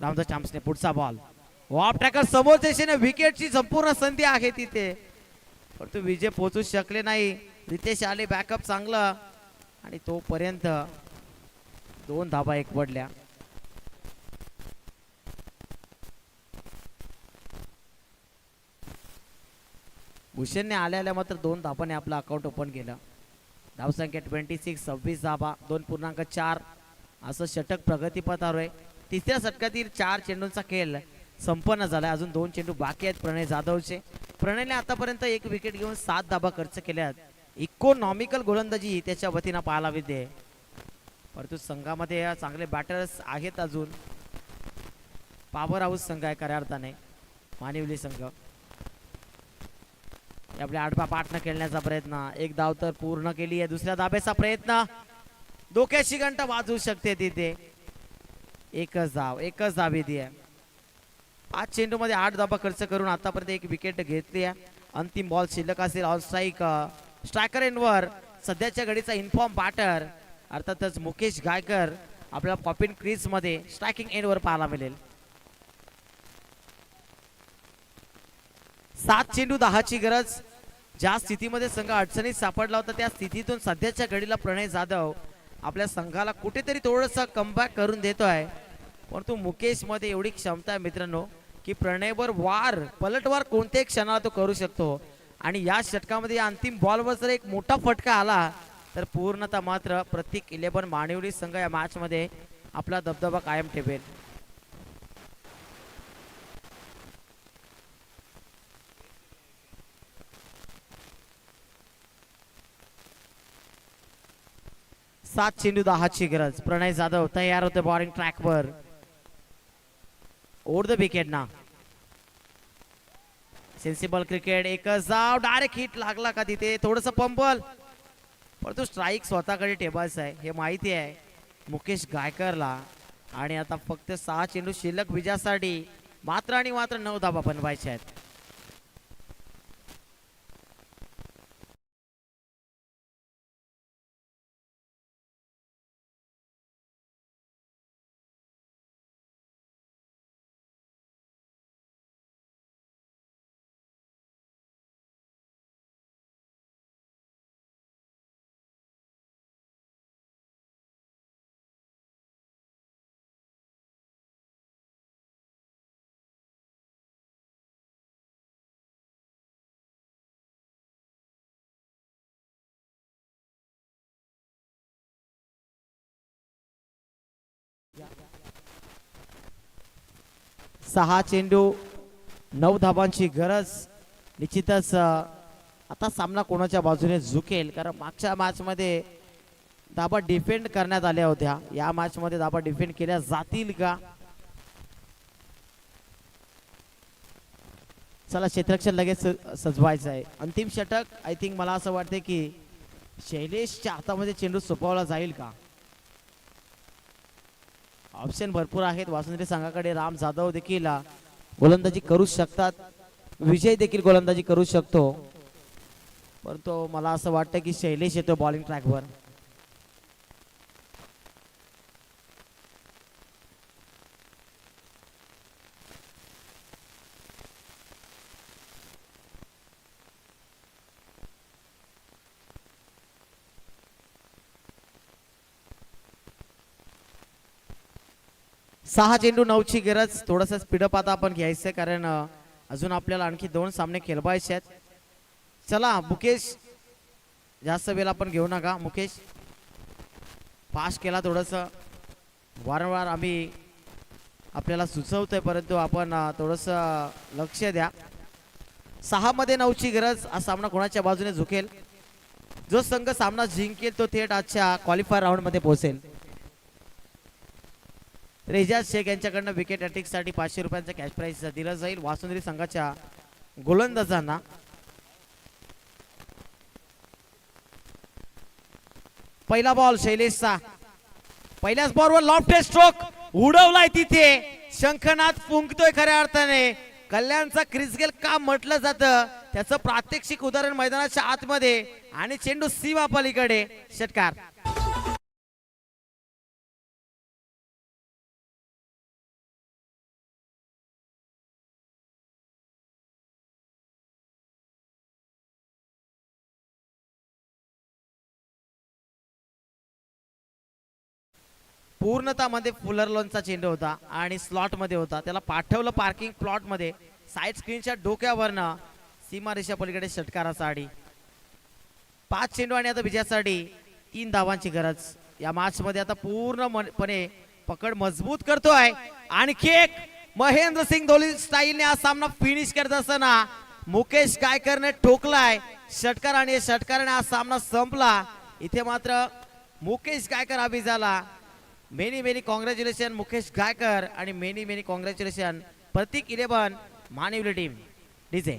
राऊंड द स्टंप्सने पुढचा बॉल ऑफ ट्रॅकर समोर दिशेने विकेटची संपूर्ण संधी आहे तिथे, परंतु विजय पोहोचू शकले नाही. रितेश आले बॅकअप चांगला आणि तोपर्यंत 2 धाबा एक पडल्या. भूषणने आल्या मात्र 2 धाबाने आपलं अकाउंट ओपन केलं. धावसंख्या 26, 26 धाबा 2.4 असं षटक प्रगतीपथावर आहे. तिसऱ्या षटकातील 4 चेंडूंचा खेळ संपन्न झालाय. अजून 2 चेंडू बाकी आहेत प्रणय जाधवचे. प्रणयने आतापर्यंत 1 विकेट घेऊन 7 धाबा खर्च केल्यात. इकॉनॉमिकल गोलंदाजी त्याच्या वतीनं पाहायला मिळते, परंतु संघामध्ये चांगले बॅटर्स आहेत. अजून पॉवर हाऊस संघ आहे खऱ्या अर्थाने मानिवली संघ. आपल्या 8 पाठनं खेळण्याचा प्रयत्न, 1 धाव तर पूर्ण केली आहे. दुसऱ्या धाब्याचा प्रयत्न, डोक्याची घंटा वाजवू शकते तिथे. एकच धाव येते. 5 चेंडू मध्ये 8 धाबा खर्च करून आतापर्यंत 1 विकेट घेतली आहे. अंतिम बॉल शिल्लक असेल. ऑन स्ट्राईक स्ट्रायकर एंडवर सध्याच्या घडीचा इन्फॉर्म बॅटर अर्थातच मुकेश गायकर आपल्या पॉपिन क्रीज मध्ये स्ट्रायकिंग एंडवर पाहायला मिळेल. 7 चेंडू 10 ची गरज. ज्या स्थितीमध्ये संघ अडचणीत सापडला होता त्या स्थितीतून सध्याच्या घडीला प्रणय जाधव आपल्या संघाला कुठेतरी थोडंसं कमबॅक करून देतोय. परंतु मुकेश मध्ये एवढी क्षमता आहे मित्रांनो की प्रणयवर पलटवार कोणत्याही क्षणाला तो करू शकतो. आणि या षटकामध्ये या अंतिम बॉलवर जर एक मोठा फटका आला तर पूर्णतः मात्र प्रत्येक 11 मानिवली संघ या मॅच मध्ये आपला दबदबा कायम ठेवेल. सात चेंडू 10 ची गरज. प्रणय जाधव तयार होते बॉलिंग ट्रॅकवर. ओव्हर द विकेट ना. Sensible cricket. एकच धाव, डायरेक्ट हिट लागला का तिथे. थोडस पंबल, परंतु स्ट्राईक स्वतःकडे ठेवायचं आहे हे माहिती आहे मुकेश गायकरला. आणि आता फक्त 6 चेंडू शिल्लक विजयासाठी मात्र आणि मात्र 9 धाबा बनवायच्या आहेत. सहा चेंडू 9 धाबांची गरज. निश्चितच आता सामना कोणाच्या बाजूने झुकेल, कारण मागच्या मॅच मध्ये धाबा डिफेंड करण्यात आल्या होत्या, या मॅच मध्ये धाबा डिफेंड केल्या जातील का? चला क्षेत्ररक्षण लगेच सजवायचं आहे. अंतिम षटक आय थिंक मला असं वाटते की शैलेशच्या हातामध्ये चेंडू सोपवला जाईल का? ऑप्शन भरपूर आहेत. वासुंद्री संघाकडे राम जाधव देखील गोलंदाजी करू शकतात, विजय देखील गोलंदाजी करू शकतो, परंतु मला असं वाटतं की शैलेश येतो बॉलिंग ट्रॅकवर. सहा चेंडू 9ची गरज. थोडस स्पीडअप आता आपण घ्यायचं, कारण अजून आपल्याला आणखी 2 सामने खेळवायचे आहेत. चला मुकेश, जास्त वेळ आपण घेऊ नका. मुकेश पास केला थोडस, वारंवार आम्ही आपल्याला सुचवतोय, परंतु आपण थोडस लक्ष द्या. 6 मध्ये 9ची गरज. हा सामना कोणाच्या बाजूने झुकेल? जो संघ सामना जिंकेल तो थेट आजच्या क्वालिफायर राऊंड मध्ये पोहोचेल. रेजाज शेख यांच्याकडनं विकेट अटॅक साठी 500 रुपयांचा कॅश प्राइज दिला जाईल वासुंद्री संघाच्या गोलंदाजांना. पहिला बॉल शैलेशचा. पहिल्याच बॉलवर लॉफ्ट स्ट्रोक उडवलाय, तिथे शंखनाद फुंकतोय खऱ्या अर्थाने. कल्याणचा क्रिसगेल का म्हटलं जातं त्याचं प्रात्यक्षिक उदाहरण मैदानाच्या आतमध्ये, आणि चेंडू सीमा पलीकडे. षटकार. पूर्णतः मध्ये फुलर लॉनचा चेंडू होता आणि स्लॉट मध्ये होता, त्याला पाठवलं पार्किंग प्लॉट मध्ये. साइड स्क्रीनच्या डोक्यावरनं सीमा रेषा पलीकडे षटकाराचा आडी. 5 चेंडू आणि आता विजयासाठी 3 धावांची गरज. या मॅच मध्ये आता पूर्णपणे पकड मजबूत करतोय. आणखी एक महेंद्र सिंग धोनी स्टाईलने हा सामना फिनिश करत असताना मुकेश गायकरने ठोकलाय षटकार, आणि षटकाराने हा सामना संपला. इथे मात्र मुकेश गायकर अभि झाला. मेनी कॉंग्रॅच्युलेशन मुकेश गायकर, आणि मेनी कॉंग्रॅच्युलेशन प्रतीक 11 मानिवली टीम. डीजे